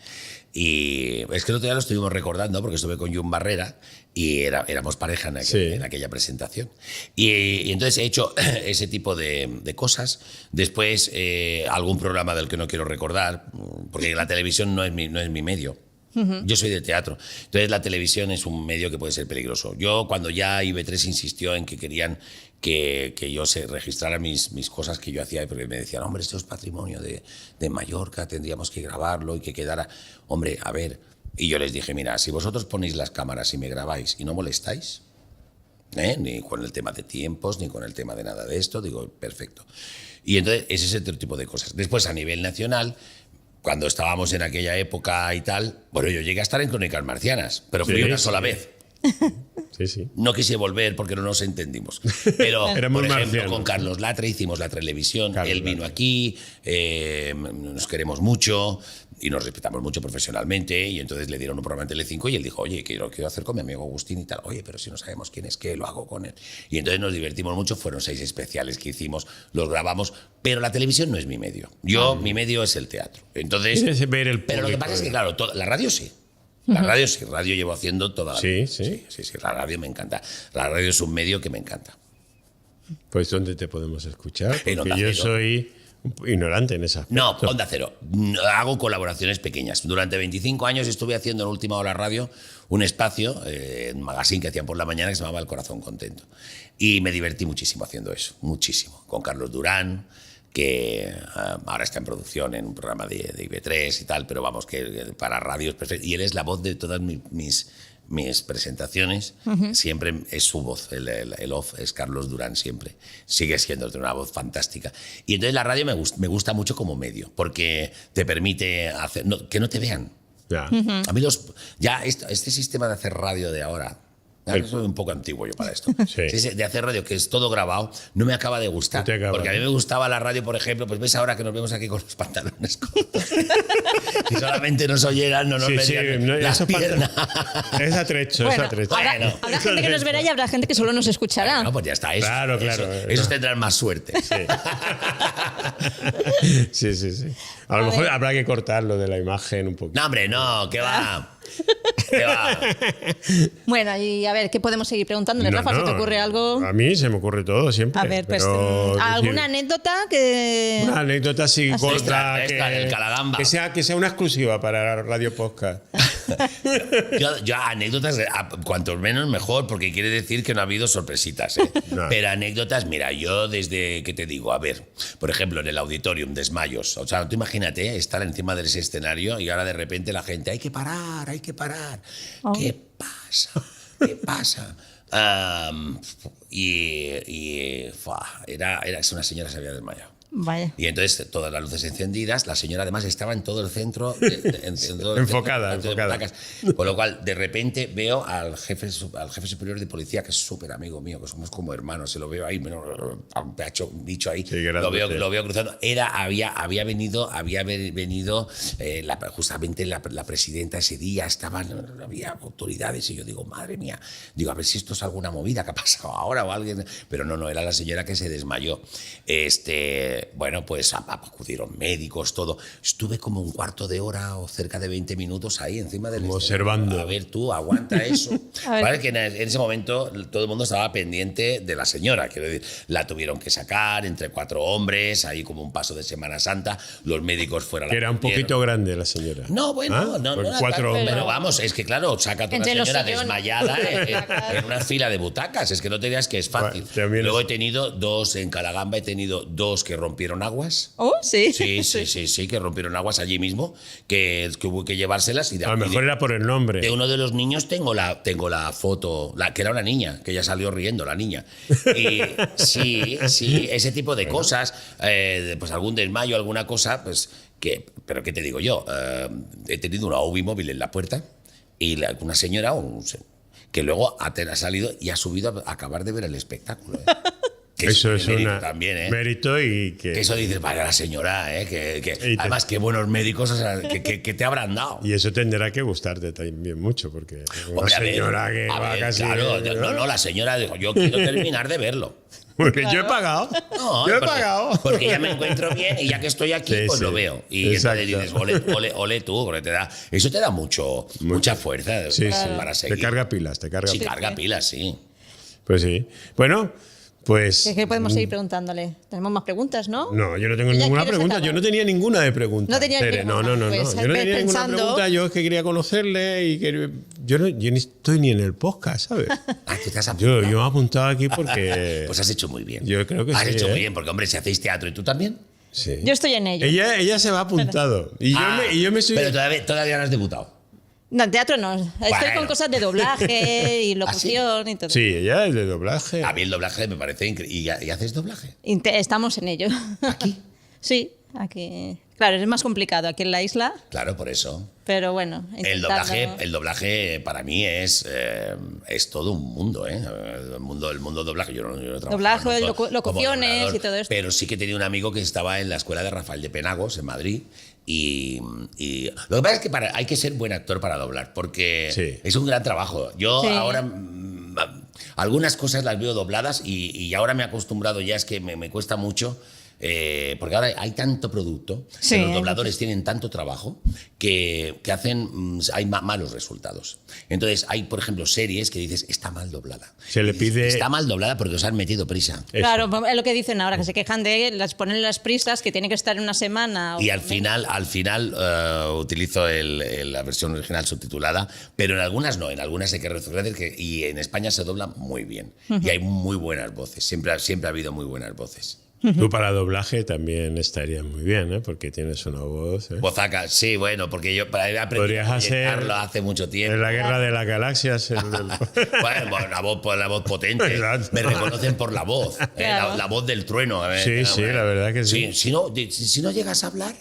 Y es que el otro día lo estuvimos recordando porque estuve con Jun Barrera y éramos pareja en aquella presentación. Y entonces he hecho ese tipo de cosas. Después algún programa del que no quiero recordar, porque la televisión no es mi medio. Yo soy de teatro. Entonces la televisión es un medio que puede ser peligroso. Yo cuando ya IB3 insistió en que querían que yo se registrara mis cosas que yo hacía, porque me decían, hombre, esto es patrimonio de Mallorca, tendríamos que grabarlo y que quedara... Hombre, a ver... Y yo les dije, mira, si vosotros ponéis las cámaras y me grabáis y no molestáis, ni con el tema de tiempos, ni con el tema de nada de esto, digo, perfecto. Y entonces ese es otro tipo de cosas. Después, a nivel nacional... Cuando estábamos en aquella época y tal, bueno, yo llegué a estar en Crónicas Marcianas, pero fui una sola vez. Sí, sí. No quise volver porque no nos entendimos. Pero, Era muy por ejemplo, marciano. con Carlos Latre hicimos la televisión. Carlos Él vino Latre. aquí, nos queremos mucho y nos respetamos mucho profesionalmente. Y entonces le dieron un programa en Telecinco y él dijo, oye, quiero hacer con mi amigo Agustín y tal. Oye, pero si no sabemos quién es, ¿qué lo hago con él? Y entonces nos divertimos mucho. Fueron 6 especiales que hicimos, los grabamos. Pero la televisión no es mi medio. Mi medio es el teatro. Entonces, Quieres ver el pero lo que público, pasa es que, ¿eh? claro, la radio sí. La radio sí, radio llevo haciendo toda la vida. Sí. Sí, la radio me encanta. La radio es un medio que me encanta. Pues ¿dónde te podemos escuchar? En Porque Onda yo Cero. soy ignorante en esa. No, Onda Cero. Hago colaboraciones pequeñas. Durante 25 años estuve haciendo en Última Hora Radio un espacio, un magazine que hacían por la mañana que se llamaba El Corazón Contento. Y me divertí muchísimo haciendo eso, muchísimo. Con Carlos Durán, que ahora está en producción en un programa de IB3 y tal, pero vamos, que para radio es perfecto. Y él es la voz de todas mis presentaciones. Siempre es su voz, el off es Carlos Durán siempre. Sigue siendo una voz fantástica. Y entonces la radio me gusta mucho como medio, porque te permite hacer que no te vean. Ya. A mí este sistema de hacer radio de ahora, soy un poco antiguo yo para esto. Sí. De hacer radio, que es todo grabado, no me acaba de gustar. No te acaba, porque a mí me gustaba la radio, por ejemplo, pues ves ahora que nos vemos aquí con los pantalones cortos. Si solamente nos oyeran, no nos verían las piernas. Es atrecho, Bueno, es atrecho. habrá gente que nos verá y habrá gente que solo nos escuchará. No, pues ya está. Claro. Esos tendrán más suerte. Sí. A lo mejor habrá que cortar lo de la imagen un poquito. No, hombre, no, ¿qué va? ¿Qué va? Bueno, y a ver, ¿qué podemos seguir preguntándole, Rafa? ¿Se te ocurre algo? A mí se me ocurre todo siempre. A ver, pues, pero, ¿alguna anécdota que...? Una anécdota así corta. Esta, el Calagamba. Que sea una exclusiva para Radio Podcast. Yo anécdotas, cuanto menos mejor, porque quiere decir que no ha habido sorpresitas. ¿eh? No. Pero anécdotas, mira, yo desde que te digo, a ver, por ejemplo, en el auditorium, desmayos. O sea, tú imagínate estar encima de ese escenario y ahora de repente la gente, hay que parar, hay que parar. Oh. ¿Qué pasa? ¿Qué pasa? Es una señora se había desmayado. Vaya. Y entonces todas las luces encendidas, la señora además estaba en todo el centro, en todo el Enfocada, centro, enfocada. de butacas. Con lo cual, de repente veo al jefe superior de policía, que es súper amigo mío, que somos como hermanos, se lo veo ahí, un pedacho, un bicho ahí, Sí, lo veo cruzando. Había venido justamente la presidenta ese día, había autoridades, y yo digo, madre mía, digo, a ver si esto es alguna movida que ha pasado ahora o alguien, pero no, era la señora que se desmayó. Bueno, pues acudieron médicos, todo. Estuve como un cuarto de hora o cerca de 20 minutos ahí encima del Como escenario. observando. A ver, tú, aguanta eso. A ver. Vale, que en ese momento todo el mundo estaba pendiente de la señora. Quiero decir, la tuvieron que sacar entre 4 hombres, ahí como un paso de Semana Santa. Los médicos fuera. Que era un poquito grande la señora. No, bueno, ¿Ah? no Por era 4 tanto, hombres. pero vamos, es que claro, saca a toda Entre una los señora sillones. desmayada en una fila de butacas, es que no te digas que es fácil. Bueno, también Luego es- he tenido 2 en Calagamba, he tenido 2 que rompieron aguas. Oh, sí. Sí, que rompieron aguas allí mismo, que hubo que llevárselas y de A lo mejor era por el nombre. de uno de los niños tengo la foto, que era una niña, que ya salió riendo, la niña. Y sí, ese tipo de cosas, pues algún desmayo, alguna cosa, pues pero ¿qué te digo yo? He tenido una UBI móvil en la puerta y una señora que luego ha salido y ha subido a acabar de ver el espectáculo. Que Eso es mérito un también, mérito y que que... eso dices, vaya la señora, te- además qué buenos médicos, o sea, que te habrán dado. Y eso tendrá que gustarte también mucho, porque una Hombre, a ver, señora que a va ver, casi... claro, no, la señora dijo, yo quiero terminar de verlo. Porque yo he pagado. No, yo he porque, pagado. porque ya me encuentro bien y ya que estoy aquí, Sí, pues sí. lo veo. Y Exacto. entonces dices, ole tú, porque eso te da mucha fuerza Sí, sí. para seguir. Te carga pilas, te carga Sí, pilas. carga pilas, sí. Pues sí. Bueno, pues... ¿Qué podemos seguir preguntándole? Tenemos más preguntas, ¿no? No, yo no tengo ¿Ya ninguna quieres pregunta. acabar? Yo no tenía ninguna de pregunta. No tenía Tere. ninguna. No. Pues, Yo no tenía ninguna pensando- pregunta. Yo es que quería conocerle y yo ni estoy ni en el podcast, ¿sabes? Tú te has Yo apuntado. me he apuntado aquí porque... Pues has hecho muy bien. Yo creo que has sí, hecho ¿eh? muy bien, porque hombre, si hacéis teatro y tú también. Sí. Yo estoy en ello. Ella se va apuntado. Y yo me estoy... Pero todavía no has debutado. No, en teatro no. Estoy Bueno. con cosas de doblaje y locución y todo. Sí, ella es de doblaje. A mí el doblaje me parece increíble. ¿Y haces doblaje? Estamos en ello. ¿Aquí? Sí, aquí. Claro, es más complicado aquí en la isla, Claro, por eso. pero bueno. El intentando- doblaje para mí es todo un mundo, ¿eh? El mundo del doblaje. Yo no trabajo Doblaje, como locuciones doblador, y todo esto. Pero sí que tenía un amigo que estaba en la escuela de Rafael de Penagos, en Madrid. Y lo que pasa es que hay que ser buen actor para doblar, porque Sí. es un gran trabajo. Yo Sí. ahora algunas cosas las veo dobladas y ahora me he acostumbrado, ya es que me cuesta mucho. Porque ahora hay tanto producto, Sí, que los dobladores tienen tanto trabajo que hay malos resultados. Entonces hay, por ejemplo, series que dices, está mal doblada. Se le pide... Está mal doblada porque os han metido prisa. Eso. Claro, es lo que dicen ahora, que se quejan de ponen las prisas, que tiene que estar en una semana. Y al final utilizo la versión original subtitulada, pero en algunas no, en algunas hay que reconocer y en España se dobla muy bien. Y hay muy buenas voces, siempre ha habido muy buenas voces. Tú para doblaje también estarías muy bien, ¿eh? Porque tienes una voz... ¿eh? Bozaca, sí, bueno, porque yo he aprendido Podrías a hacer proyectarlo hace mucho tiempo. En la guerra de las galaxias... Bueno, la voz potente. Exacto. Me reconocen por la voz. Claro. La voz del trueno. Sí, la verdad que sí. Si no llegas a hablar,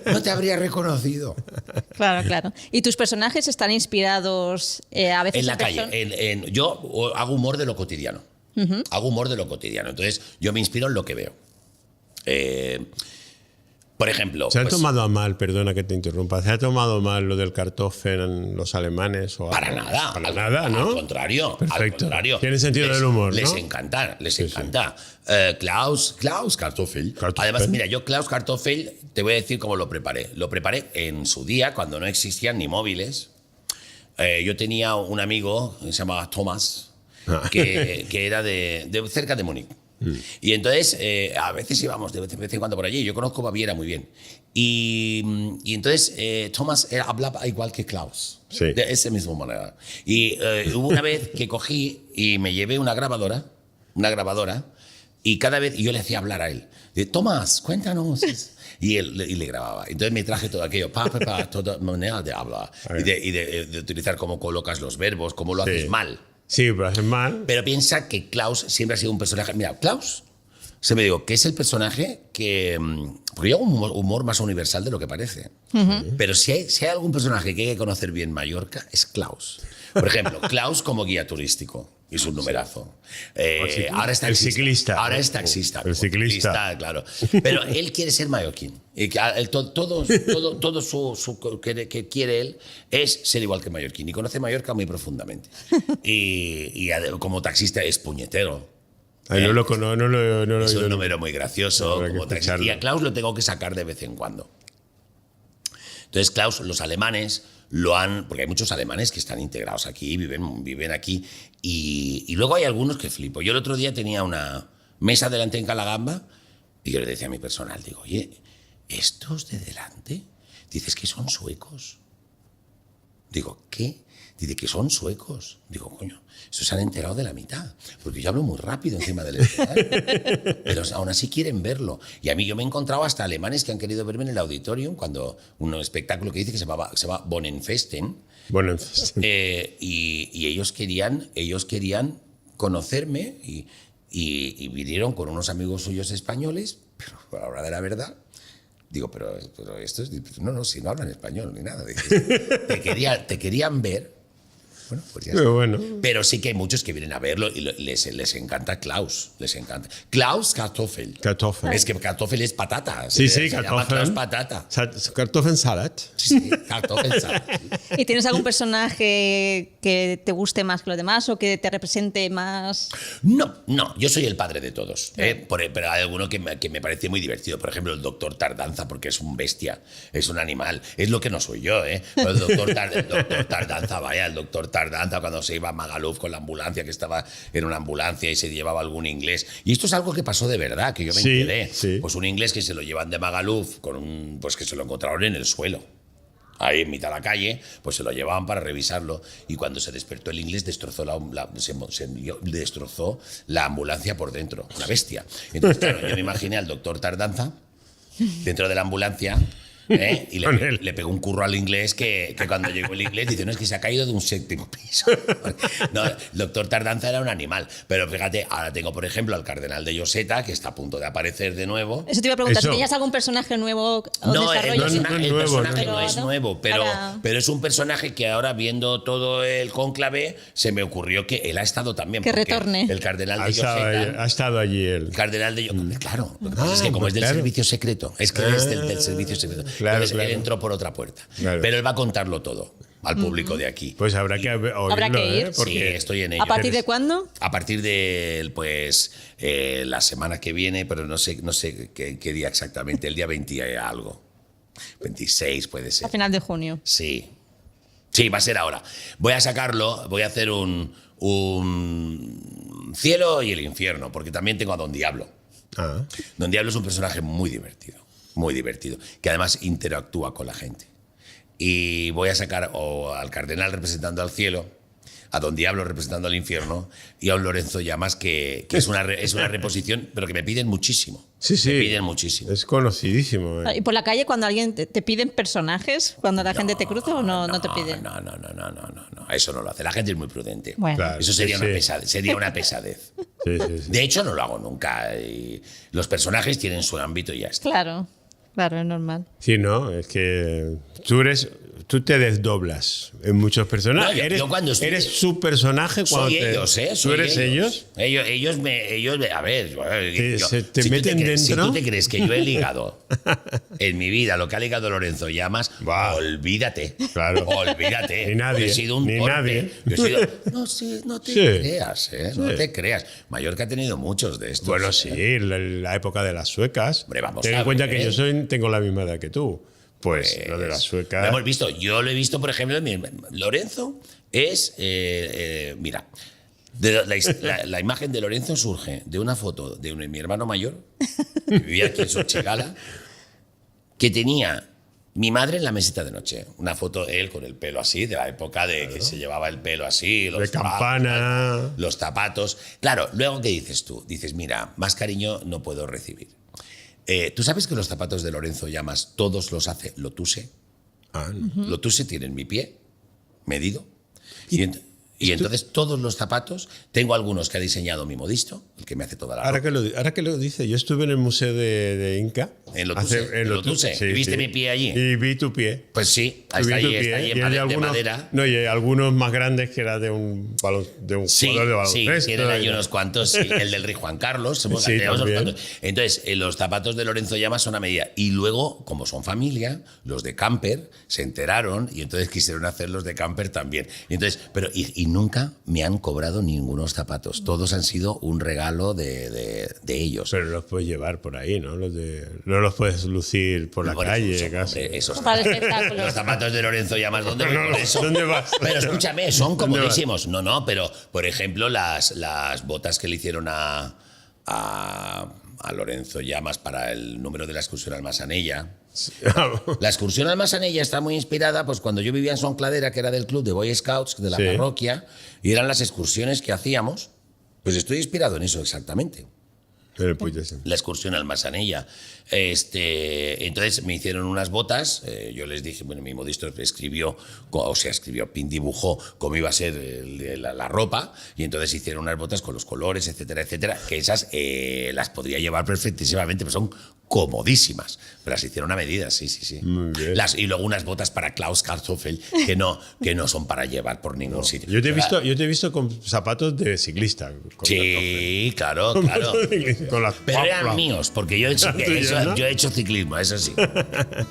no te habría reconocido. Claro. ¿Y tus personajes están inspirados a veces En la calle. person- Yo hago humor de lo cotidiano. Hago humor de lo cotidiano. Entonces, yo me inspiro en lo que veo. Por ejemplo. ¿Se ha pues, tomado a mal, perdona que te interrumpa, ¿se ha tomado mal lo del Kartoffel en los alemanes? O Para algo? nada. Para nada, ¿no? Al contrario. Perfecto. Al contrario. Tiene sentido del humor, Les ¿no? encanta, les Sí, encanta. Klaus Kartoffel. Kartoffel. Además, mira, yo Klaus Kartoffel, te voy a decir cómo lo preparé. Lo preparé en su día, cuando no existían ni móviles. Yo tenía un amigo que se llamaba Thomas, que era de cerca de Múnich. Y entonces, a veces íbamos de vez en cuando por allí. Yo conozco Baviera muy bien. Y entonces, Thomas hablaba igual que Klaus. Sí. De esa misma manera. Y hubo una vez que cogí y me llevé una grabadora, y cada vez yo le hacía hablar a él. De, Tomás, cuéntanos. Y le grababa. Entonces me traje todo aquello, toda manera de hablar. Y de utilizar cómo colocas los verbos, cómo lo haces mal. Sí, pero haces mal. Pero piensa que Klaus siempre ha sido un personaje. Mira, Klaus, se me digo que es el personaje que. Porque lleva un humor más universal de lo que parece. Pero si hay algún personaje que hay que conocer bien Mallorca, es Klaus. Por ejemplo, Klaus como guía turístico. Es un numerazo. Ahora es taxista. El ciclista. Ahora es taxista. El ciclista. Claro. Pero él quiere ser mallorquín. Todo que quiere él es ser igual que mallorquín. Y conoce Mallorca muy profundamente. Y como taxista es puñetero. Ay, no lo Es un oído número muy gracioso. Habrá que Como taxista. escucharlo. Y a Klaus lo tengo que sacar de vez en cuando. Entonces, Klaus, los alemanes porque hay muchos alemanes que están integrados aquí, viven aquí, y luego hay algunos que flipo. Yo el otro día tenía una mesa delante en Calagamba y yo le decía a mi personal, digo, oye, ¿estos de delante? Dices que son suecos. Digo, ¿qué? Dice que son suecos. Digo, coño, estos se han enterado de la mitad, porque yo hablo muy rápido encima del escenario. Pero aún así quieren verlo. Y a mí yo me he encontrado hasta alemanes que han querido verme en el auditorium, cuando un espectáculo que dice que se llama Bonenfesten. Bueno, Y ellos querían conocerme y vinieron con unos amigos suyos españoles, pero a la hora de la verdad, digo, pero esto es... No, si no hablan español ni nada. Te querían ver. Bueno, pues ya está. bueno. Pero sí que hay muchos que vienen a verlo y les encanta Klaus. Les encanta. Klaus Kartoffel. Kartoffel. Es que Kartoffel es patata. Sí, se llama Klaus patata. Kartoffelsalat. Sí, Kartoffelsalat. ¿Y tienes algún personaje que te guste más que los demás o que te represente más? No, yo soy el padre de todos. Pero hay alguno que me parece muy divertido. Por ejemplo, el doctor Tardanza, porque es un bestia, es un animal. Es lo que no soy yo, ¿eh? Pero el doctor Tardanza, vaya, el doctor Tardanza cuando se iba a Magaluf con la ambulancia, que estaba en una ambulancia y se llevaba algún inglés. Y esto es algo que pasó de verdad, que yo me enteré. Sí. Pues un inglés que se lo llevan de Magaluf, pues que se lo encontraron en el suelo. Ahí en mitad de la calle, pues se lo llevaban para revisarlo y cuando se despertó el inglés destrozó destrozó la ambulancia por dentro, una bestia. Entonces, claro, yo me imaginé al doctor Tardanza dentro de la ambulancia. Y le pegó un curro al inglés que cuando llegó el inglés dice, no, es que se ha caído de un 7º piso. No, el doctor Tardanza era un animal. Pero fíjate, ahora tengo, por ejemplo, al cardenal de Lloseta, que está a punto de aparecer de nuevo. Eso te iba a preguntar, Eso. si tenías algún personaje nuevo o No, desarrollo. el personaje no. no es nuevo, pero es un personaje que ahora, viendo todo el cónclave, se me ocurrió que él ha estado también. Que porque retorne. El cardenal Ha de estado, Lloseta. ha estado allí él. El cardenal de Lloseta. Claro, lo que pasa es que como pues es del claro. servicio secreto, es que él es del servicio secreto. Claro, Entonces claro. él entró por otra puerta. Claro. Pero él va a contarlo todo al público de aquí. Pues habrá que oírlo, Habrá que ir. ¿eh? Porque Sí, estoy en ello. ¿A partir de cuándo? A partir de la semana que viene, pero no sé qué día exactamente, el día 20 y algo. 26 puede ser. A final de junio. Sí. Sí, va a ser ahora. Voy a sacarlo, voy a hacer un cielo y el infierno, porque también tengo a Don Diablo. Ah. Don Diablo es un personaje muy divertido, que además interactúa con la gente. Y voy a sacar al cardenal representando al cielo, a Don Diablo representando al infierno y a un Lorenzo Llamas que es una reposición, pero que me piden muchísimo. Sí. Me piden muchísimo. Es conocidísimo. ¿Y por la calle cuando alguien te piden personajes, cuando la gente te cruza o no te piden? No, eso no lo hace. La gente es muy prudente. Bueno. Claro. Eso sería Sí. una pesadez. Sí. De hecho, no lo hago nunca. Y los personajes tienen su ámbito y ya está. Claro, es normal. Sí, no, es que tú te desdoblas en muchos personajes. No, yo cuando estoy- eres su personaje cuando Soy ellos, ¿eh? ¿Tú Soy eres ellos? Ellos a ver, te meten dentro. Si tú te crees que yo he ligado en mi vida lo que ha ligado Lorenzo Llamas, Va. olvídate. Claro. Olvídate. Ni nadie, Yo he sido un ni torpe. nadie. Yo he sido, no te Sí. creas, ¿eh? No Sí. te creas. Mallorca ha tenido muchos de estos. Bueno, ¿eh? sí, la época de las suecas. Hombre, vamos Ten a en cuenta ver. que yo tengo la misma edad que tú. Pues lo de las Lo suecas. hemos visto. Yo lo he visto, por ejemplo, Lorenzo es, mira, La imagen de Lorenzo surge de una foto de mi hermano mayor, que vivía aquí en Xochicala, que tenía mi madre en la mesita de noche. Una foto, él con el pelo así, de la época de que se llevaba el pelo así. De campana. Los zapatos. Claro, luego, ¿qué dices tú? Dices, mira, más cariño no puedo recibir. ¿Tú sabes que los zapatos de Lorenzo Llamas todos los hace Lotuse? Ah, no. Lotuse tienen mi pie medido. Y entonces todos los zapatos, tengo algunos que ha diseñado mi modisto, el que me hace toda la ropa. Ahora que lo dice, yo estuve en el museo de Inca. En Lotuse. Sí, ¿Viste sí. mi pie allí? Y vi tu pie. Pues sí, Y vi está tu ahí, pie. Y hay de algunos, madera. No, y hay algunos más grandes que era de un jugador de baloncesto. Tienen ahí unos cuantos. Sí, el del rey Juan Carlos. Sí, tenemos unos también. cuantos. Entonces, los zapatos de Lorenzo Llamas son a medida. Y luego, como son familia, los de Camper se enteraron y entonces quisieron hacer los de Camper también. Y entonces, y nunca me han cobrado ningunos zapatos. Todos han sido un regalo de ellos. Pero los puedes llevar por ahí, ¿no? No los puedes lucir por la Por calle, eso, casi. esos Para el espectáculo. Los zapatos de Lorenzo Llamas, ¿dónde voy con eso? ¿Dónde vas? Pero escúchame, son ¿Dónde vas? comodísimos. No, pero por ejemplo, las botas que le hicieron a Lorenzo Llamas para el número de la excursión al Masanella. La excursión al Masanella está muy inspirada, pues cuando yo vivía en Son Cladera, que era del club de Boy Scouts de la Sí. parroquia, y eran las excursiones que hacíamos, pues estoy inspirado en eso exactamente. Pero pues, La excursión al Masanella. Entonces me hicieron unas botas, yo les dije, bueno, mi modisto escribió, dibujó cómo iba a ser la ropa, y entonces hicieron unas botas con los colores, etcétera, etcétera, que esas las podría llevar perfectísimamente, pero son comodísimas. Pero las hicieron a medida, sí. Muy bien. Y luego unas botas para Klaus Kartoffel que no son para llevar por ningún sitio. yo te he visto con zapatos de ciclista. Sí, claro. Con las Pero eran paplas. míos, porque yo he hecho ciclismo, eso sí.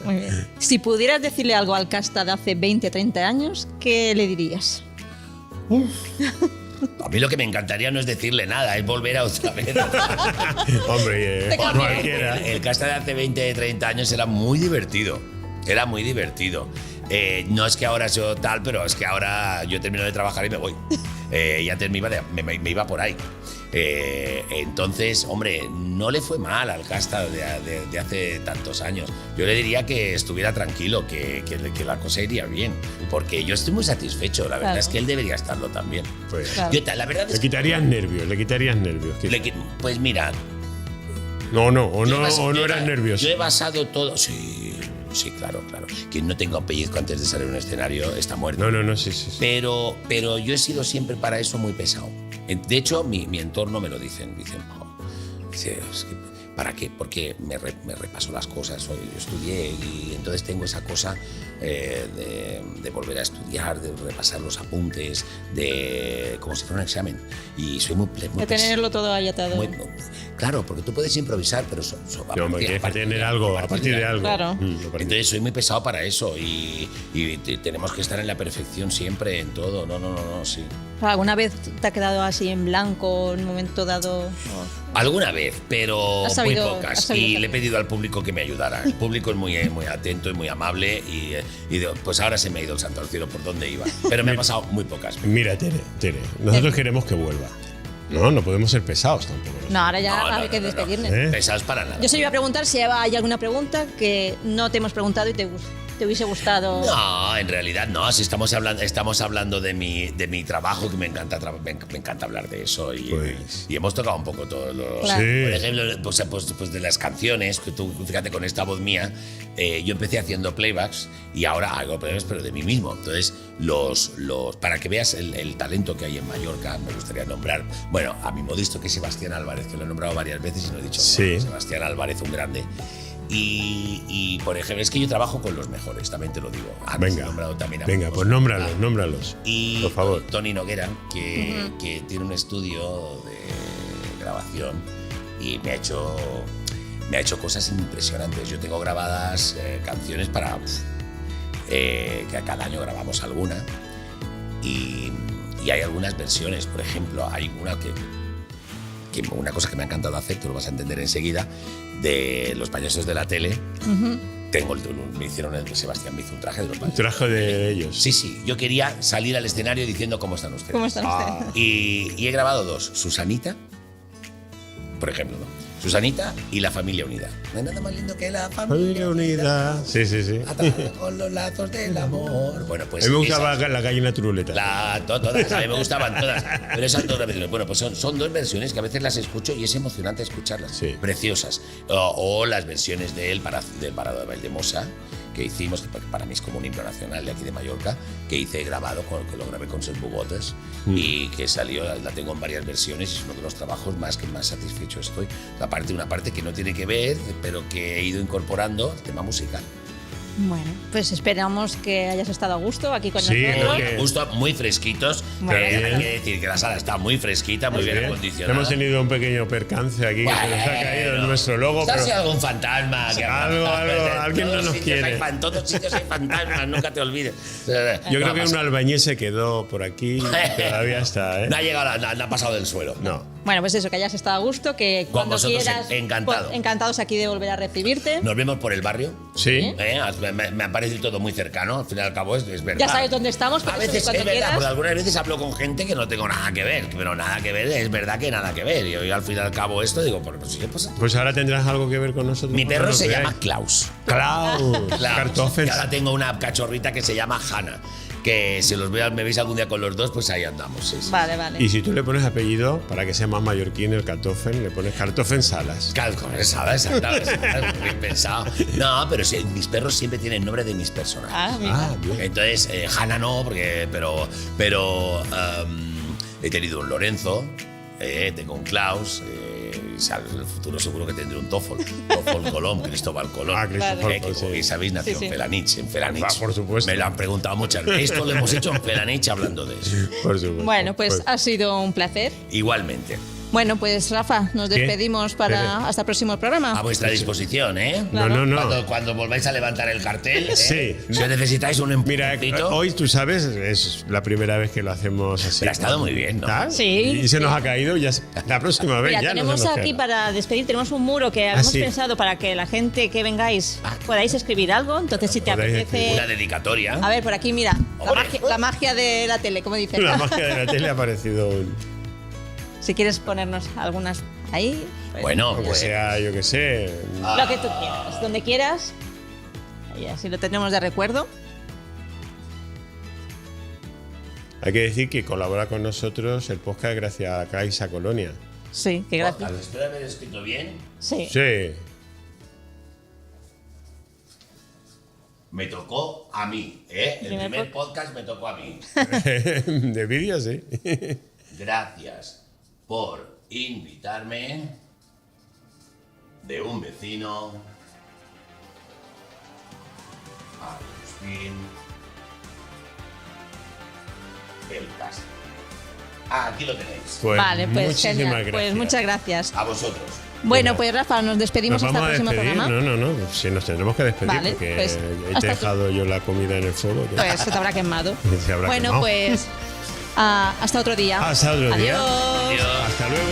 Muy bien. Si pudieras decirle algo al Casta de hace 20, 30 años, ¿qué le dirías? A mí lo que me encantaría no es decirle nada, es volver a otra vez. Hombre, cualquiera. El Casta de hace 20, 30 años era muy divertido. Era muy divertido. No es que ahora sea tal, pero es que ahora yo termino de trabajar y me voy. Ya me iba por ahí. Entonces, hombre, no le fue mal al Casta de hace tantos años. Yo le diría que estuviera tranquilo, que la cosa iría bien, porque yo estoy muy satisfecho. La verdad Claro. es que él debería estarlo también. Pues, Claro. La verdad es le quitarías nervios. pues mira, No, yo eras nervioso. Yo he basado todo. Sí, claro. Quien no tenga un pellizco antes de salir a un escenario está muerto. No, sí. Pero yo he sido siempre para eso muy pesado. De hecho, mi entorno me lo dicen. Dice, es que, ¿para qué? Porque me repaso las cosas. Yo estudié y entonces tengo esa cosa de volver a estudiar, de repasar los apuntes, como si fuera un examen. Y soy muy De tenerlo todo ahí atado. claro, porque tú puedes improvisar, pero Tienes que tener algo, a partir de algo. Claro. Entonces soy muy pesado para eso y tenemos que estar en la perfección siempre, en todo. No, sí. ¿Alguna vez te ha quedado así en blanco en un momento dado? Alguna vez, pero Has sabido- muy pocas. has sabido Y hacer. le he pedido al público que me ayudara. El público es muy atento y muy amable y pues ahora se me ha ido el santo al cielo por donde iba. Pero me ha pasado muy pocas. Mira, Tere, nosotros queremos que vuelva. No podemos ser pesados tampoco. No, ahora ya hay que despedirnos. ¿Eh? Pesados para nada. Yo se iba a preguntar si hay alguna pregunta que no te hemos preguntado y te hubiese gustado. No, en realidad no. Si estamos hablando de mi trabajo, que me encanta hablar de eso. Y hemos tocado un poco todos los. Claro. Sí. Por ejemplo, pues de las canciones, que tú, fíjate, con esta voz mía, yo empecé haciendo playbacks y ahora hago playbacks, pero de mí mismo. Entonces, para que veas el talento que hay en Mallorca, me gustaría nombrar, bueno, a mi modisto, que es Sebastián Álvarez, que lo he nombrado varias veces y no he dicho Sí. nada. Sebastián Álvarez, un grande. Y por ejemplo, es que yo trabajo con los mejores, también te lo digo. Antes he nombrado también a Venga, Marcos pues Montal. nómbralos. Y por favor. Tony Noguera, que tiene un estudio de grabación y me ha hecho cosas impresionantes. Yo tengo grabadas canciones que a cada año grabamos alguna y hay algunas versiones. Por ejemplo, hay una cosa que me ha encantado hacer, tú lo vas a entender enseguida, de los payasos de la tele, me hicieron Sebastián me hizo un traje de los padres. Trajo de ellos. Sí, yo quería salir al escenario diciendo cómo están ustedes. ¿Cómo están ustedes? Y he grabado 2, Susanita, por ejemplo, ¿no? Susanita y La Familia Unida. No hay nada más lindo que la Familia unida. Sí. atada con los lazos del amor. Bueno, pues A mí me gustaba la gallina turuleta. todas, a mí me gustaban todas. Pero esas 2 versiones. Bueno, pues son 2 versiones que a veces las escucho y es emocionante escucharlas. Sí. Preciosas. O las versiones del Parado de Valldemosa, que hicimos, que para mí es como un himno nacional de aquí de Mallorca, que grabado, que lo grabé con Ses Bugotes y que salió, la tengo en varias versiones y es uno de los trabajos que más satisfecho estoy. Una parte que no tiene que ver, pero que he ido incorporando el tema musical. Bueno, pues esperamos que hayas estado a gusto aquí con Sí, nosotros. porque- Justo muy fresquitos. Bueno. Hay que decir que la sala está muy fresquita, muy bien Bien. acondicionada. Hemos tenido un pequeño percance aquí que se nos ha caído en nuestro logo. Está Pero si algún fantasma. alguien no nos quiere. En todos sitios hay fantasmas, nunca te olvides. yo creo que un albañil se quedó por aquí. Todavía está, ¿eh? No ha llegado, no ha pasado del suelo. No. Bueno, pues eso, que hayas estado a gusto, que Con cuando vosotros, quieras, encantado. pues, encantados aquí de volver a recibirte. Nos vemos por el barrio. Sí. Me ha parecido todo muy cercano, al fin y al cabo es verdad. Ya sabes dónde estamos, por A eso veces cuando es verdad, quieras. porque algunas veces hablo con gente que no tengo nada que ver, pero nada que ver, es verdad que nada que ver. Y hoy al fin y al cabo esto digo, pues ¿qué pasa? Pues ahora tendrás algo que ver con nosotros. Mi perro cuando se nos llama veáis. Klaus. Klaus. Klaus. Kartoffels. Y ahora tengo una cachorrita que se llama Hanna. Que si me veis algún día con los 2, pues ahí andamos. Sí. Vale, vale. Y si tú le pones apellido, para que sea más mallorquín el Kartoffel, le pones Kartoffel Salas. Bien pensado. No, pero sí, mis perros siempre tienen nombre de mis personajes. Ah, mira. bien. Entonces, Hanna no, pero he tenido un Lorenzo, tengo un Klaus, en el futuro seguro que tendré un Toffol Colón, Cristóbal Colón. Ah, Cristóbal Que Colón, como sí. bien sabéis, nació Sí, sí. en Felanich. Ah, por supuesto. Me lo han preguntado muchas veces. Esto lo hemos hecho en Felanich hablando de eso. Por supuesto. Bueno, pues ha sido un placer. Igualmente. Bueno, pues Rafa, nos ¿Qué? despedimos hasta el próximo A programa. vuestra disposición, ¿eh? No. Cuando volváis a levantar el cartel, Sí. si necesitáis un Mira, empujoncito. hoy tú sabes, es la primera vez que lo hacemos así. Pero ha estado muy bien, ¿no? ¿Ah? Sí. Y se nos ha caído, la próxima vez Mira, ya no tenemos se nos aquí queda. para despedir, tenemos un muro que hemos sí. pensado para que la gente que vengáis podáis escribir algo. Entonces, si te Podéis apetece. Una dedicatoria. A ver, por aquí, mira, Hombre. la magia de la tele, como dices. La magia de la tele ha parecido Si quieres ponernos algunas ahí, pues, Bueno, aunque pues sea, yo qué sé. lo que tú quieras, donde quieras. Y así lo tenemos de recuerdo. Hay que decir que colabora con nosotros el podcast gracias a Caixa Colonia. Sí, qué gracias. espero haber escrito bien. Sí. Sí. Me tocó a mí, ¿eh? El Primer primer podcast me tocó a mí. De vídeo, sí. Gracias por invitarme de un vecino a Agustín el Castro. Aquí lo tenéis. Pues Vale, pues muchísimas genial. gracias. Pues muchas gracias. A vosotros. Bueno, pues Rafa, nos despedimos Nos hasta el vamos a próximo despedir. programa. No. Si nos tendremos que despedir Vale, porque pues, he hasta dejado yo la comida en el fuego. Pues se te habrá quemado. Se habrá Bueno, quemado. pues hasta otro día. Hasta otro día. Adiós. Adiós. Hasta luego.